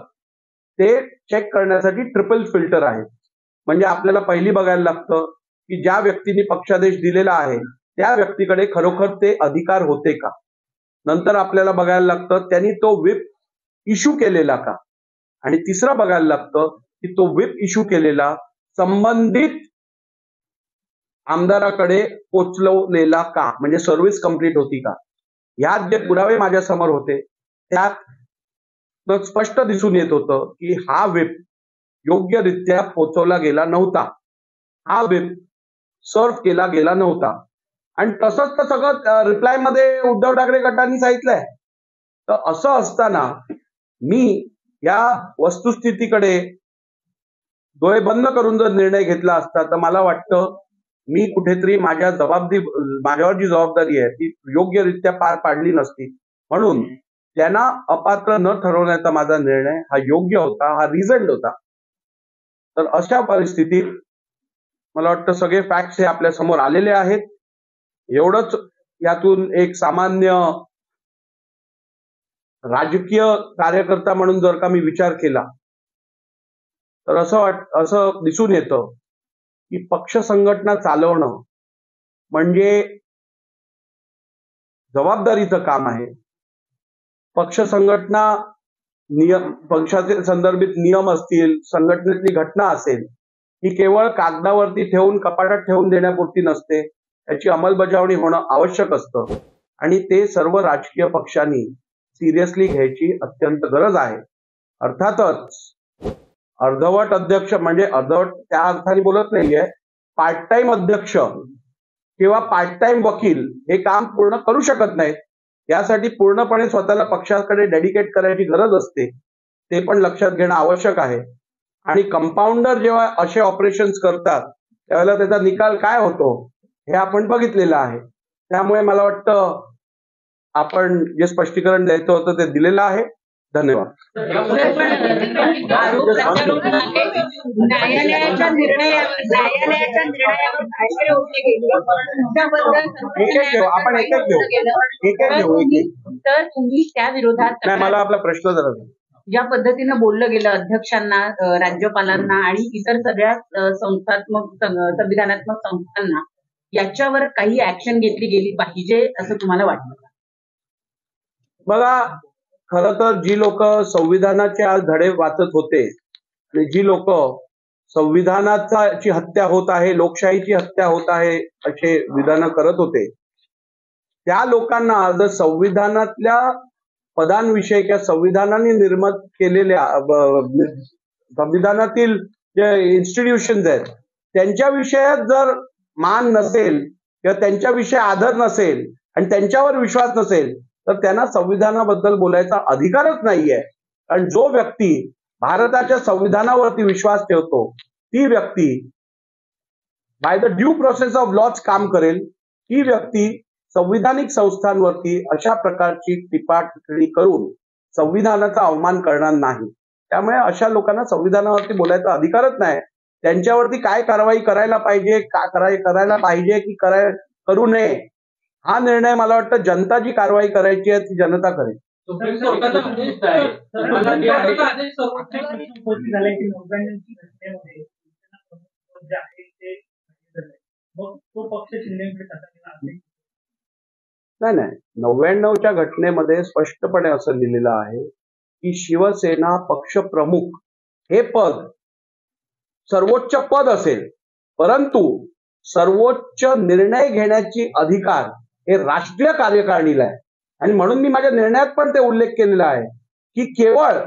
[SPEAKER 1] ते चेक करण्यासाठी ट्रिपल फिल्टर आहे. म्हणजे आपल्याला पहिली बघायला लागतं की ज्या व्यक्तीने पक्षादेश दिलेला आहे त्या व्यक्तीकडे खरोखर ते अधिकार होते का. नंतर आपल्याला बघायला लागतं त्यांनी तो व्हिप इश्यू केलेला का, आणि तिसरं बघायला लागतं की तो व्हिप इश्यू केलेला संबंधित आमदाराकडे पोचवलेला का, म्हणजे सर्व्हिस कंप्लीट होती का. यात जे पुरावे माझ्या समोर होते त्यात स्पष्ट दिसून येत होतं की हा व्हिप योग्यरित्या पोचवला गेला नव्हता, हा व्हिप सर्व केला गेला नव्हता. आणि तसंच तर सगळं रिप्लाय मध्ये उद्धव ठाकरे गटाने सांगितलंय. तर असं असताना मी या वस्तुस्थितीकडे डोळे बंद करून जर निर्णय घेतला असता तर मला वाटतं मी कुठेतरी माझ्यावर जी जबाबदारी आहे ती योग्यरित्या पार पाडली नसती. म्हणून त्यांना अपात्र न ठरवण्याचा माझा निर्णय हा योग्य होता, हा रिझल्ट होता. तर अशा परिस्थितीत मला वाटतं सगळे फॅक्ट्स हे आपल्या समोर आलेले आहेत. एवढंच यातून एक सामान्य राजकीय कार्यकर्ता म्हणून जर का मी विचार केला तर असं दिसून येतं की पक्ष संघटना चालवणं म्हणजे जबाबदारीचं काम आहे. पक्ष संघटना पक्षाचे संदर्भित नियम असतील, संघटनेतली घटना असेल, ही केवळ कागदावरती ठेवून कपाटात ठेवून देण्यापुरती नसते. त्याची अंमलबजावणी होणं आवश्यक असतं, आणि ते सर्व राजकीय पक्षांनी सिरियसली घ्यायची अत्यंत गरज आहे. अर्थातच अर्धवट अध्यक्ष म्हणजे अर्धवट त्या अर्थाने बोलत नाहीये, पार्ट टाइम अध्यक्ष किंवा पार्ट टाइम वकील हे काम पूर्ण करू शकत नाहीत. यासाठी पूर्णपणे स्वतःला पक्षाकडे डेडिकेट करायची गरज असते. ते पण लक्षात घेणं आवश्यक आहे. आणि कंपाऊंडर जेव्हा असे ऑपरेशन्स करतात त्यावेळेला त्याचा निकाल काय होतो हे आपण बघितलेलं आहे. त्यामुळे मला वाटतं आपण जे स्पष्टीकरण द्यायचं होतं ते दिलेलं आहे. धन्यवाद.
[SPEAKER 2] न्यायालयाच्या निर्णयावर
[SPEAKER 1] आपण एक घेऊ.
[SPEAKER 2] तर तुम्ही त्या विरोधात
[SPEAKER 1] मला आपला प्रश्न जरा
[SPEAKER 2] ज्या पद्धतीनं बोललं गेलं अध्यक्षांना, राज्यपालांना आणि इतर सगळ्या संविधानात्मक संस्थांना, याच्यावर काही ऍक्शन घेतली गेली पाहिजे असं तुम्हाला वाटतं का?
[SPEAKER 1] बघा, खरं तर जी लोक संविधानाचे आज धडे वाचत होते आणि जी लोक संविधानाची हत्या होत आहे, लोकशाहीची हत्या होत आहे असे विधान करत होते, त्या लोकांना आज संविधानातल्या पदांविषयी किंवा संविधानाने निर्माण केलेल्या संविधानातील जे इन्स्टिट्यूशन्स आहेत त्यांच्या विषयात जर मान नसेल किंवा त्यांच्याविषयी आदर नसेल आणि त्यांच्यावर विश्वास नसेल तर त्यांना संविधानाबद्दल बोलायचा अधिकारच नाहीये. कारण जो व्यक्ती भारताच्या संविधानावरती विश्वास ठेवतो ती व्यक्ती by the due process of laws काम करेल. ही व्यक्ती संविधानिक संस्थांवरती अशा प्रकारची टीपाटिप्पणी करून संविधानाचा अवमान करणार नाही. त्यामुळे अशा लोकांना संविधानावरती बोलायचा अधिकारच नाही. त्यांच्यावरती काय कारवाई करायला पाहिजे, करायला पाहिजे की करू नये, हा निर्णय मला वाटतं जनता जी कारवाई करायची आहे ती जनता करेल. नाही, 99च्या घटनेमध्ये स्पष्टपणे असं लिहिलेलं आहे की शिवसेना पक्षप्रमुख हे पद सर्वोच्च पद असेल, परंतु सर्वोच्च निर्णय घेण्याची अधिकार हे राष्ट्रीय कार्यकारिणीला आहे. आणि म्हणून मी माझ्या निर्णयात पण ते उल्लेख केलेला आहे की केवळ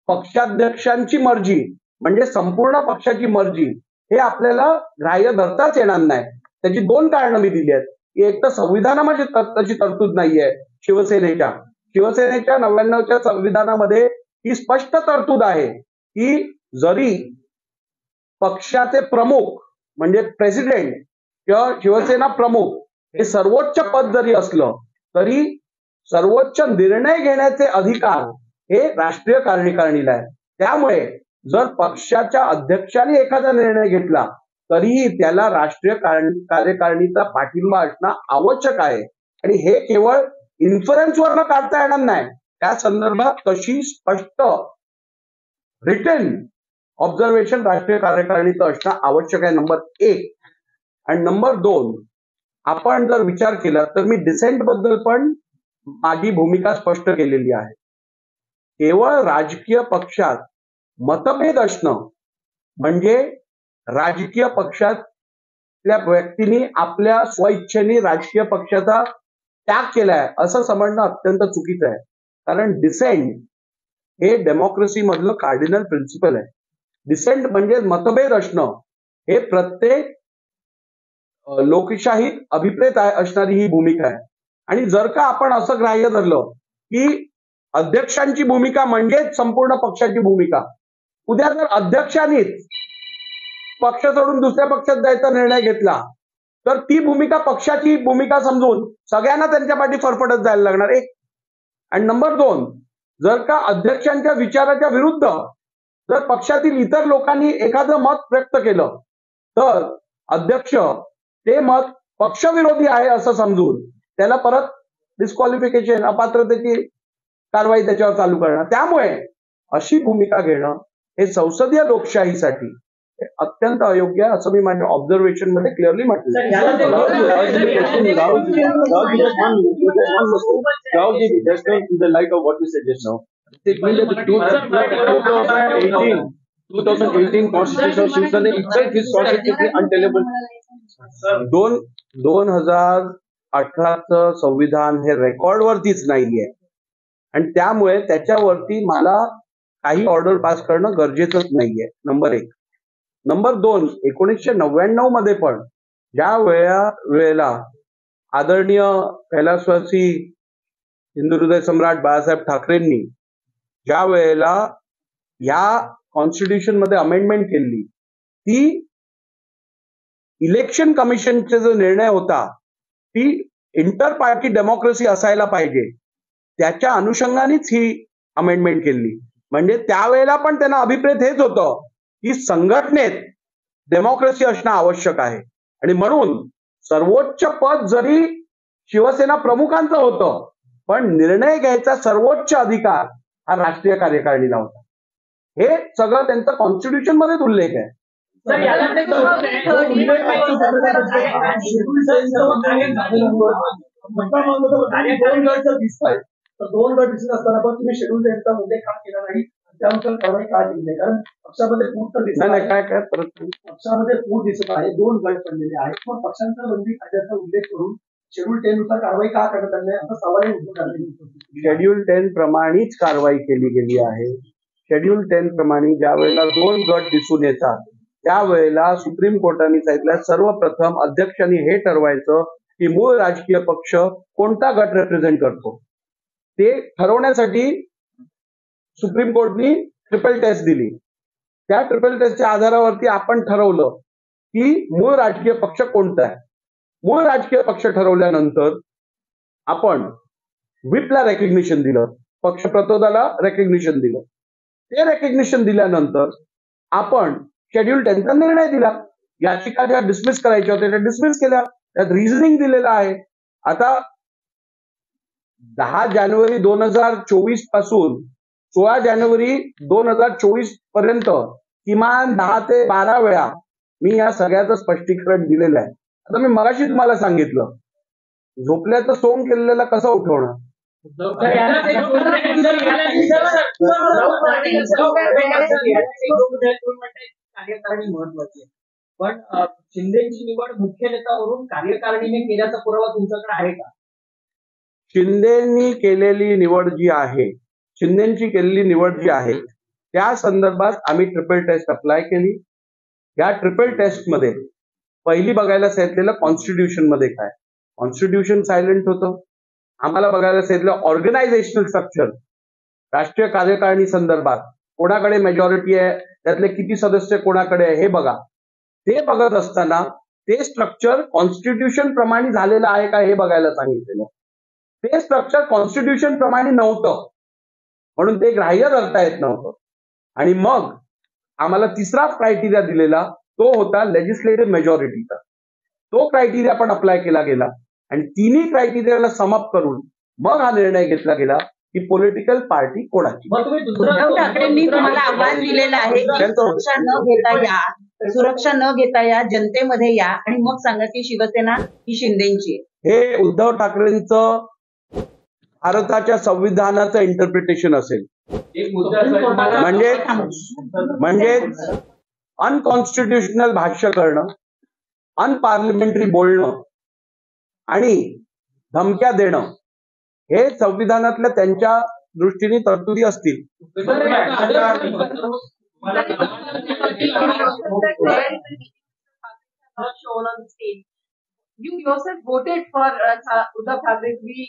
[SPEAKER 1] पक्षाध्यक्षांची मर्जी म्हणजे संपूर्ण पक्षाची मर्जी हे आपल्याला ग्राह्य धरताच येणार नाही. त्याची दोन कारणं मी दिली आहेत. एक तर संविधानामध्ये त्याची तरतूद नाहीये. शिवसेनेच्या 99च्या संविधानामध्ये ही स्पष्ट तरतूद आहे की जरी पक्षाचे प्रमुख म्हणजे प्रेसिडेंट किंवा शिवसेना प्रमुख हे सर्वोच्च पद जरी असलं तरी सर्वोच्च निर्णय घेण्याचे अधिकार हे राष्ट्रीय कार्यकारिणीला आहे. त्यामुळे जर पक्षाच्या अध्यक्षाने एखादा निर्णय घेतला तरीही त्याला राष्ट्रीय कार्यकारिणीचा पाठिंबा असणं आवश्यक आहे. आणि हे केवळ इन्फ्लुएन्सवरनं काढता येणार नाही. त्या संदर्भात तशी स्पष्ट रिटन ऑब्झर्वेशन राष्ट्रीय कार्यकारिणीचं असणं आवश्यक आहे, नंबर 1. आणि नंबर 2, आपण जर विचार केला तर मी डिसेंट बद्दल पण माझी भूमिका स्पष्ट केलेली आहे. केवळ राजकीय पक्षात मतभेद असणं म्हणजे राजकीय पक्षातल्या व्यक्तींनी आपल्या स्वइच्छेने राजकीय पक्षाचा त्याग केलाय असं समजणं अत्यंत चुकीचं आहे. कारण डिसेंट हे डेमोक्रेसी मधलं कार्डिनल प्रिन्सिपल आहे. डिसेंट म्हणजे मतभेद असणं हे प्रत्येक लोकशाहीत अभिप्रेत असणारी ही भूमिका आहे. आणि जर का आपण असं ग्राह्य धरलं की अध्यक्षांची भूमिका म्हणजेच संपूर्ण पक्षाची भूमिका, उद्या जर अध्यक्षांनीच पक्ष सोडून दुसऱ्या पक्षात जायचा निर्णय घेतला तर ती भूमिका पक्षाची भूमिका समजून सगळ्यांना त्यांच्या पाठी फरफटत जायला लागणार, एक. आणि नंबर 2, जर का अध्यक्षांच्या विचाराच्या विरुद्ध जर पक्षातील इतर लोकांनी एखादं मत व्यक्त केलं तर अध्यक्ष ते मत पक्षविरोधी आहे असं समजून त्याला परत डिस्क्वालिफिकेशन, अपात्रतेची कारवाई त्याच्यावर चालू करणार. त्यामुळे अशी भूमिका घेणं हे संसदीय लोकशाहीसाठी अत्यंत अयोग्य आहे असं मी माझ्या ऑब्झर्वेशन मध्ये क्लिअरली म्हटलं. Constitution 2018चं संविधान हे रेकॉर्डवरतीच नाहीये आणि त्यामुळे त्याच्यावरती मला काही ऑर्डर पास करणं गरजेचंच नाहीये, नंबर 1. नंबर 2, 1999 मध्ये पण ज्या वेळेला आदरणीय कैलासवासी हिंदू हृदय सम्राट बाळासाहेब ठाकरेंनी ज्या वेळेला या कॉन्स्टिट्यूशन मध्ये अमेंडमेंट केली, ती इलेक्शन कमिशनचा जो निर्णय होता ती इंटर पार्टी डेमोक्रेसी असायला पाहिजे त्याच्या अनुषंगानेच ही अमेंडमेंट केली. म्हणजे त्यावेळेला पण त्यांना अभिप्रेत हेच होतं की संघटनेत डेमोक्रेसी असणं आवश्यक आहे आणि म्हणून सर्वोच्च पद जरी शिवसेना प्रमुखांचं होतं, पण निर्णय घ्यायचा सर्वोच्च अधिकार हा राष्ट्रीय कार्यकारिणीला होता. हे सगळं त्यांचं कॉन्स्टिट्यूशन मध्येच उल्लेख आहे.
[SPEAKER 3] सर, याच्यात एक दोन गट दिसत असताना पण तुम्ही शेड्यूल त्यांचा मध्ये काम केला नाही, त्यानुसार कारवाई का केली नाही? कारण पक्षामध्ये फूट तर दिसत आहे,
[SPEAKER 1] काय परत
[SPEAKER 3] पक्षामध्ये फूट दिसत आहे, दोन गट पडलेले आहेत, पण पक्षांतर बंदी कायद्याचा उल्लेख करून शेड्यूल 10 नुसार कारवाई का करण्यात आली नाही असा सवाल
[SPEAKER 1] शेड्यूल 10 प्रमाणेच कारवाई केली गेली आहे. शेड्यूल 10 प्रमाणे ज्या वेळेला दोन गट दिसून येतात त्यावेळेला सुप्रीम कोर्टाने सांगितलं सर्वप्रथम अध्यक्षांनी हे ठरवायचं की मूळ राजकीय पक्ष कोणता गट रिप्रेझेंट करतो. ते ठरवण्यासाठी सुप्रीम कोर्टनी ट्रिपल टेस्ट दिली. त्या ट्रिपल टेस्टच्या आधारावरती आपण ठरवलं की मूळ राजकीय पक्ष कोणता आहे. मूळ राजकीय पक्ष ठरवल्यानंतर आपण व्हिपला रेकग्निशन दिलं, पक्ष प्रतोदाला रेकग्निशन दिलं. ते रेकग्निशन दिल्यानंतर आपण शेड्यूल 10चा निर्णय दिला. याचिका ज्या डिसमिस करायच्या होत्या त्या डिसमिस केल्या. त्यात रिझनिंग दिलेलं आहे. आता 10 जानेवारी 2024 पासून 16 जानेवारी 2024 पर्यंत किमान 10 ते 12 वेळा मी या सगळ्याचं स्पष्टीकरण दिलेलं आहे. आता मी मगाशी तुम्हाला सांगितलं झोपल्याचं सोंग केलेला कसं उठवणं.
[SPEAKER 3] कार्यकारिणी महत्वाची आहे, पण शिंदेची निवड मुख्य नेत्यावरून कार्यकारिणीने केल्याचा पुरावा तुमच्याकडे आहे का?
[SPEAKER 1] शिंदेची केलेली निवड जी आहे त्या संदर्भात आम्ही ट्रिपल टेस्ट अप्लाय केली. या ट्रिपल टेस्ट मध्ये पहिली बघायला सांगितलेलं कॉन्स्टिट्यूशन मध्ये काय, कॉन्स्टिट्यूशन सायलेंट होतं. आम्हाला बघायला सांगितलं ऑर्गनायझेशनल स्ट्रक्चर, राष्ट्रीय कार्यकारिणी संदर्भात कोणाकडे मेजॉरिटी आहे, त्यातले किती सदस्य कोणाकडे आहे हे बघा. ते बघत असताना ते स्ट्रक्चर कॉन्स्टिट्यूशन प्रमाणे झालेलं आहे का हे बघायला सांगितलेलं. ते स्ट्रक्चर कॉन्स्टिट्यूशन प्रमाणे नव्हतं म्हणून ते ग्राह्य धरता येत नव्हतं. आणि मग आम्हाला तिसरा क्रायटेरिया दिलेला तो होता लेजिस्लेटिव्ह मेजॉरिटीचा. तो क्रायटेरिया पण अप्लाय केला गेला आणि तिन्ही क्रायटेरियाला समअप करून मग हा निर्णय घेतला गेला की पॉलिटिकल पार्टी कोणाची.
[SPEAKER 2] उद्धव ठाकरेंनी तुम्हाला आव्हान दिलेलं आहे की सुरक्षा न घेता या जनतेमध्ये या आणि मग सांगा की शिवसेना ही शिंदेची आहे.
[SPEAKER 1] हे उद्धव ठाकरेंचं भारताच्या संविधानाचं इंटरप्रिटेशन असेल. म्हणजे अनकॉन्स्टिट्युशनल भाष्य करणं, अनपार्लिमेंटरी बोलणं आणि धमक्या देणं हे संविधानातल्या त्यांच्या दृष्टीने तरतुदी असतील.
[SPEAKER 4] You yourself voted for Uddhav Thackeray to be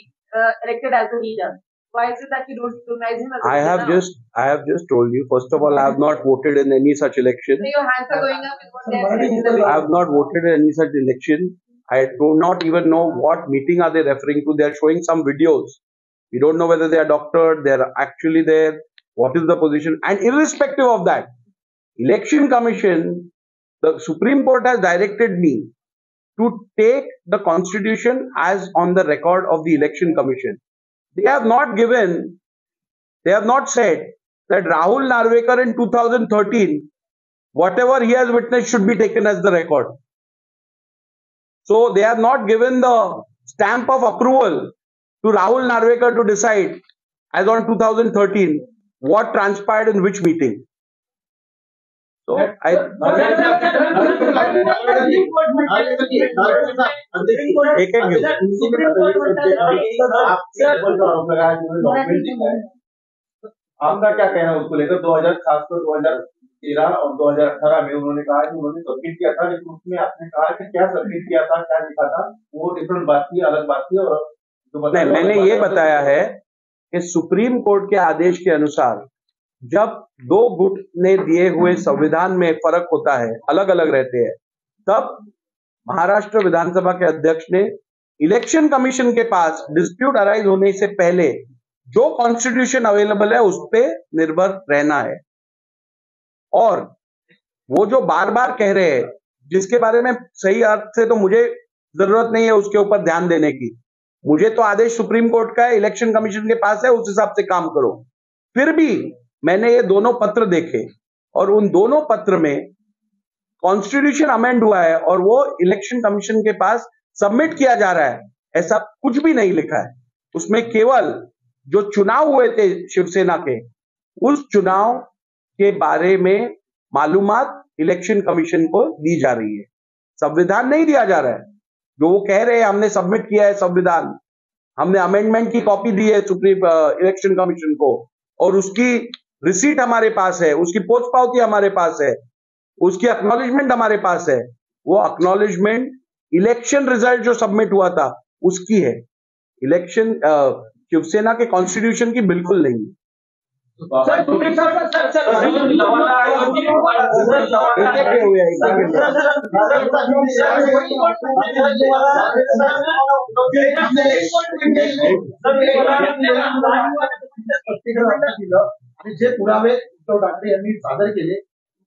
[SPEAKER 4] elected as a leader. Why is it that you don't recognize him as a leader?
[SPEAKER 1] I have just told you. First of all, I have not voted in any such election.
[SPEAKER 4] So your hands are going up in what they are saying.
[SPEAKER 1] I have not voted in any such election. I do not even know what meeting are they referring to. They are showing some videos. We don't know whether they are doctored, they are actually there, what is the position. And irrespective of that, Election Commission, the Supreme Court has directed me to take the Constitution as on the record of the Election Commission. They have not said that Rahul Narvekar in 2013, whatever he has witnessed should be taken as the record. So they have not given the stamp of approval to Rahul Narvekar to decide as on 2013 what transpired in which meeting. So
[SPEAKER 5] आपका क्या कहना है उसको लेकर? 2007 से 2013 और 2018 में उन्होंने कहा कि उन्होंने सबमिट किया था, लेकिन उसमें आपने कहा कि क्या सबमिट किया था, क्या लिखा था, वो डिफरेंट बात थी, अलग बात थी। और
[SPEAKER 1] नहीं, मैंने ये बताया है कि सुप्रीम कोर्ट के आदेश के अनुसार जब दो गुट ने दिए हुए संविधान में फर्क होता है, अलग अलग रहते हैं, तब महाराष्ट्र विधानसभा के अध्यक्ष ने इलेक्शन कमीशन के पास डिस्प्यूट अराइज होने से पहले जो कॉन्स्टिट्यूशन अवेलेबल है उस पे निर्भर रहना है। और वो जो बार बार कह रहे हैं, जिसके बारे में सही अर्थ से तो मुझे जरूरत नहीं है उसके ऊपर ध्यान देने की, मुझे तो आदेश सुप्रीम कोर्ट का है, इलेक्शन कमीशन के पास है, उस हिसाब से काम करो। फिर भी मैंने ये दोनों पत्र देखे और उन दोनों पत्र में कॉन्स्टिट्यूशन अमेंड हुआ है और वो इलेक्शन कमीशन के पास सबमिट किया जा रहा है, ऐसा कुछ भी नहीं लिखा है। उसमें केवल जो चुनाव हुए थे शिवसेना के, उस चुनाव के बारे में मालूमात इलेक्शन कमीशन को दी जा रही है, संविधान नहीं दिया जा रहा है। जो वो कह रहे हैं हमने सबमिट किया है संविधान, हमने अमेंडमेंट की कॉपी दी है सुप्रीम इलेक्शन कमीशन को और उसकी रिसीट हमारे पास है, उसकी पोस्ट पावती हमारे पास है, उसकी एक्नॉलेजमेंट हमारे पास है। वो एक्नॉलेजमेंट इलेक्शन रिजल्ट जो सबमिट हुआ था उसकी है, इलेक्शन शिवसेना के कॉन्स्टिट्यूशन की बिल्कुल नहीं।
[SPEAKER 3] सर तुम्ही जे पुरावे उद्धव ठाकरे यांनी सादर केले,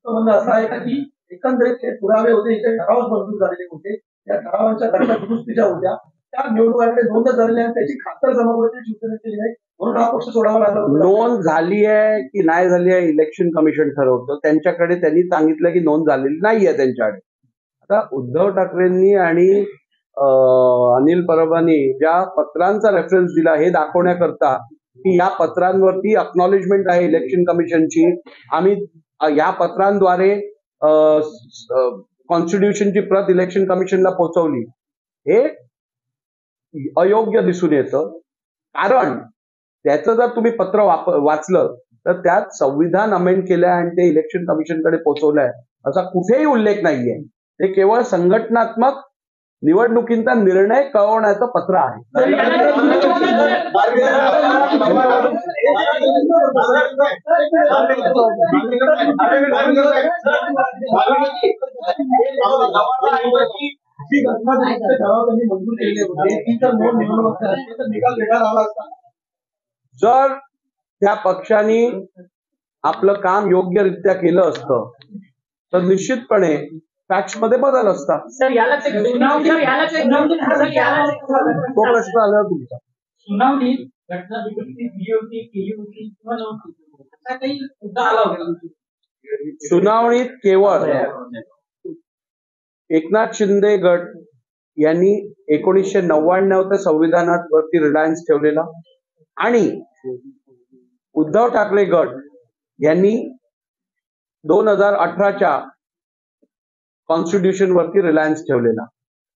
[SPEAKER 3] म्हणणं असं आहे का की एकंदरीत हे पुरावे होते, इथे ठराव मंजूर झालेले होते, त्या ठरावांच्या घटना दुरुस्तीच्या होत्या, त्या निवडणुकांकडे नोंद झालेल्या आणि त्याची खातर जमावण्याची शिवसेनेने केली नाही, म्हणून हा पक्ष सोडावा लागला।
[SPEAKER 1] नोंद झाली आहे की नाही झाली आहे इलेक्शन कमिशन ठरवतं, त्यांच्याकडे त्यांनी सांगितलं की नोंद झालेली नाहीये त्यांच्याकडे। आता उद्धव ठाकरेंनी आणि अनिल परबांनी ज्या पत्रांचा रेफरन्स दिला हे दाखवण्याकरता की या पत्रांवरती अक्नॉलेजमेंट आहे इलेक्शन कमिशनची, आम्ही या पत्रांद्वारे कॉन्स्टिट्यूशनची प्रत इलेक्शन कमिशनला पोहोचवली, हे अयोग्य दिसून येतं। कारण त्याचं जर तुम्ही पत्र वाचलं तर त्यात संविधान अमेंड केलंय आणि ते इलेक्शन कमिशनकडे पोहोचवलंय असा कुठेही उल्लेख नाहीये। ते केवळ संघटनात्मक निवडणुकींचा निर्णय कळवण्याचं पत्र आहे। जर त्या पक्षाने आपलं काम योग्यरित्या केलं असतं तर निश्चितपणे फॅक्ट्स मध्ये बदल असतात।
[SPEAKER 2] सर यालाच एक
[SPEAKER 1] तो प्रश्न आला तुमचा।
[SPEAKER 6] सुनावणी घटना दुरुस्ती केली होती किंवा नव्हती, असा काही मुद्दा आला होता?
[SPEAKER 1] सुनावणीत केवळ एकनाथ शिंदे गट यांनी 1999 ते संविधानावरती रिलायन्स ठेवलेला आणि उद्धव ठाकरे गट यांनी 2018च्या कॉन्स्टिट्यूशन वरती रिलायन्स ठेवलेला।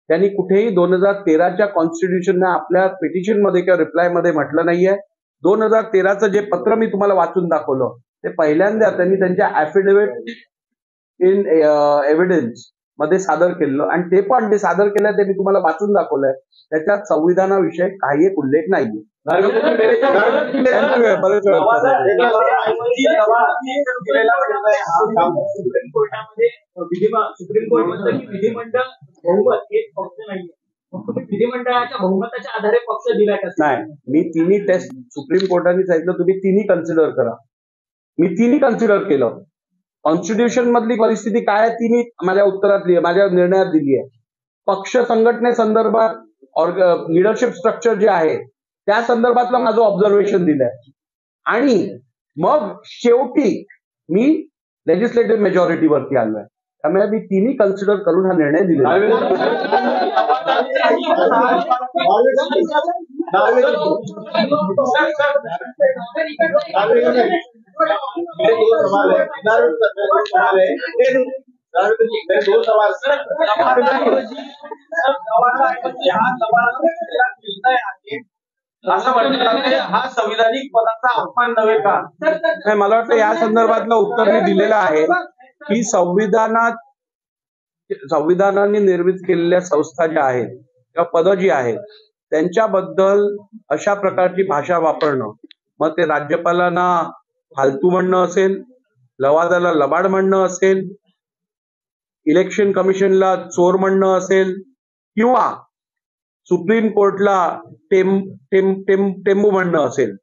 [SPEAKER 1] त्यांनी कुठेही 2013च्या कॉन्स्टिट्यूशनने आपल्या पिटिशन मध्ये किंवा रिप्लाय मध्ये म्हटलं नाहीये। 2013चं जे पत्र मी तुम्हाला वाचून दाखवलं ते पहिल्यांदा त्यांनी त्यांच्या ऍफिडेव्हिट इन एव्हिडन्स मध्ये सादर केलं आणि ते पण ते सादर केलं ते मी तुम्हाला वाचून दाखवलंय, त्याच्यात संविधानाविषयी काही एक उल्लेख नाहीये।
[SPEAKER 6] सुप्रीम कोर्ट म्हणतं की विधिमंडळ बहुमत हे पक्ष नाहीये, विधिमंडळाच्या बहुमताच्या आधारे पक्ष दिला
[SPEAKER 1] नाही। मी तिन्ही टेस्ट सुप्रीम कोर्टाने सांगितलं तुम्ही तिन्ही कन्सिडर करा, मी तिन्ही कन्सिडर केलं। कॉन्स्टिट्यूशन मधली परिस्थिती काय आहे तिन्ही माझ्या उत्तरात माझ्या निर्णयात दिली आहे। पक्ष संघटनेसंदर्भात और लिडरशिप स्ट्रक्चर जे आहे त्या संदर्भातलं माझं ऑब्झर्वेशन दिलंय आणि मग शेवटी मी लेजिस्लेटिव्ह मेजॉरिटीवरती आलोय, त्यामुळे मी तिन्ही कन्सिडर करून हा निर्णय दिलेला
[SPEAKER 5] असं म्हणतात हा संविधानिक पदाचा अपमान नव्हे का?
[SPEAKER 1] नाही, मला वाटतं या संदर्भातलं उत्तर मी दिलेलं आहे की संविधानाने निर्मित केलेल्या संस्था ज्या आहेत किंवा पदं जी आहेत त्यांच्याबद्दल अशा प्रकारची भाषा वापरणं, मग ते राज्यपालांना फालतू म्हणणं असेल, लवादाला लबाड म्हणणं असेल, इलेक्शन कमिशनला चोर म्हणणं असेल किंवा सुप्रीम कोर्टला टेंबू म्हणणं असेल,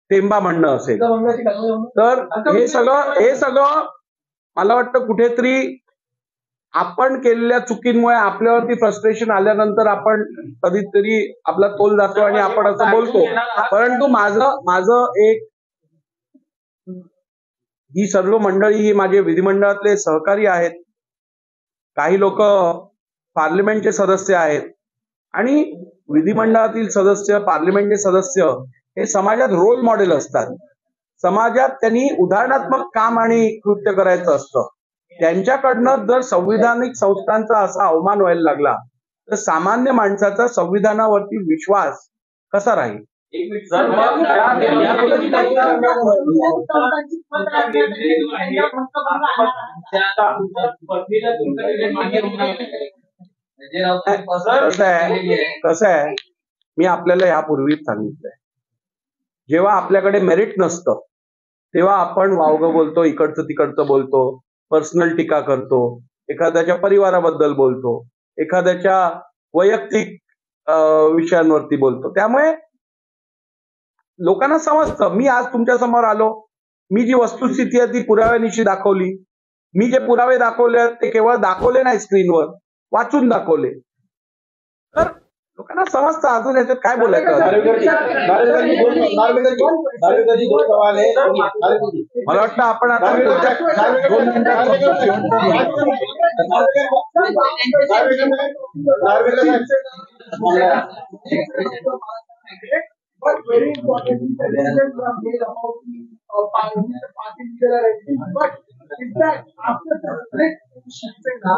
[SPEAKER 1] टेंबा म्हणणं असेल.
[SPEAKER 3] वंगाची कारवाई होणं.
[SPEAKER 1] तर हे सगळं मला वाटतं कुठेतरी आपण केलेल्या चुकींमुळे आपल्यावरती फ्रस्ट्रेशन आल्यानंतर आपण कधीतरी आपला तोल जातो आणि आपण असं बोलतो. परंतु माझं एक, ही सर्व मंडळी ही माझे विधिमंडळातले सहकारी आहेत, काही लोक पार्लिमेंटचे सदस्य आहेत आणि विधिमंडळातील सदस्य, पार्लिमेंटचे सदस्य हे समाजात रोल मॉडेल असतात. समाजात त्यांनी उदाहरणात्मक काम आणि कृत्य करायचं असतं. त्यांच्याकडनं जर संविधानिक संस्थांचा असा अवमान व्हायला लागला तर सामान्य माणसाचा संविधानावरती विश्वास कसा राहील? कसं आहे, मी आपल्याला यापूर्वीच सांगितलंय, जेव्हा आपल्याकडे मेरिट नसतं तेव्हा आपण वावगं बोलतो, इकडचं तिकडचं बोलतो, पर्सनल टीका करतो, एखाद्याच्या परिवाराबद्दल बोलतो, एखाद्याच्या वैयक्तिक विषयांवरती बोलतो. त्यामुळे लोकांना समजतं. मी आज तुमच्या समोर आलो, मी जी वस्तुस्थिती आहे ती पुराव्यानिशी दाखवली. मी जे पुरावे दाखवले ते केवळ दाखवले नाही स्क्रीनवर, वाचून दाखवले. तर लोकांना समजतं. अजून याच्यात काय बोलायचं? मला वाटतं आपण आता
[SPEAKER 3] But very important, statements were made about the party leader. But in fact, after the split, Shiv Sena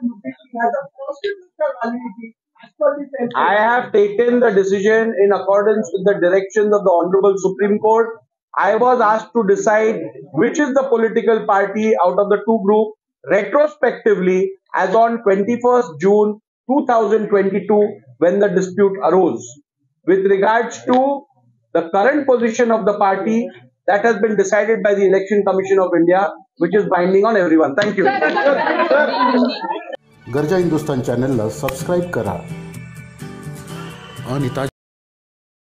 [SPEAKER 3] UP has a constitutional validity as per the Constitution.
[SPEAKER 1] I have taken the decision in accordance with the directions of the Honorable Supreme Court. I was asked to decide which is the political party out of the two groups retrospectively as on 21st June 2022 when the dispute arose. With regards to the current position of the party, that has been decided by the Election Commission of India, which is binding on everyone. Thank you.
[SPEAKER 7] गर्जा हिंदुस्तान चॅनलला subscribe करा आणि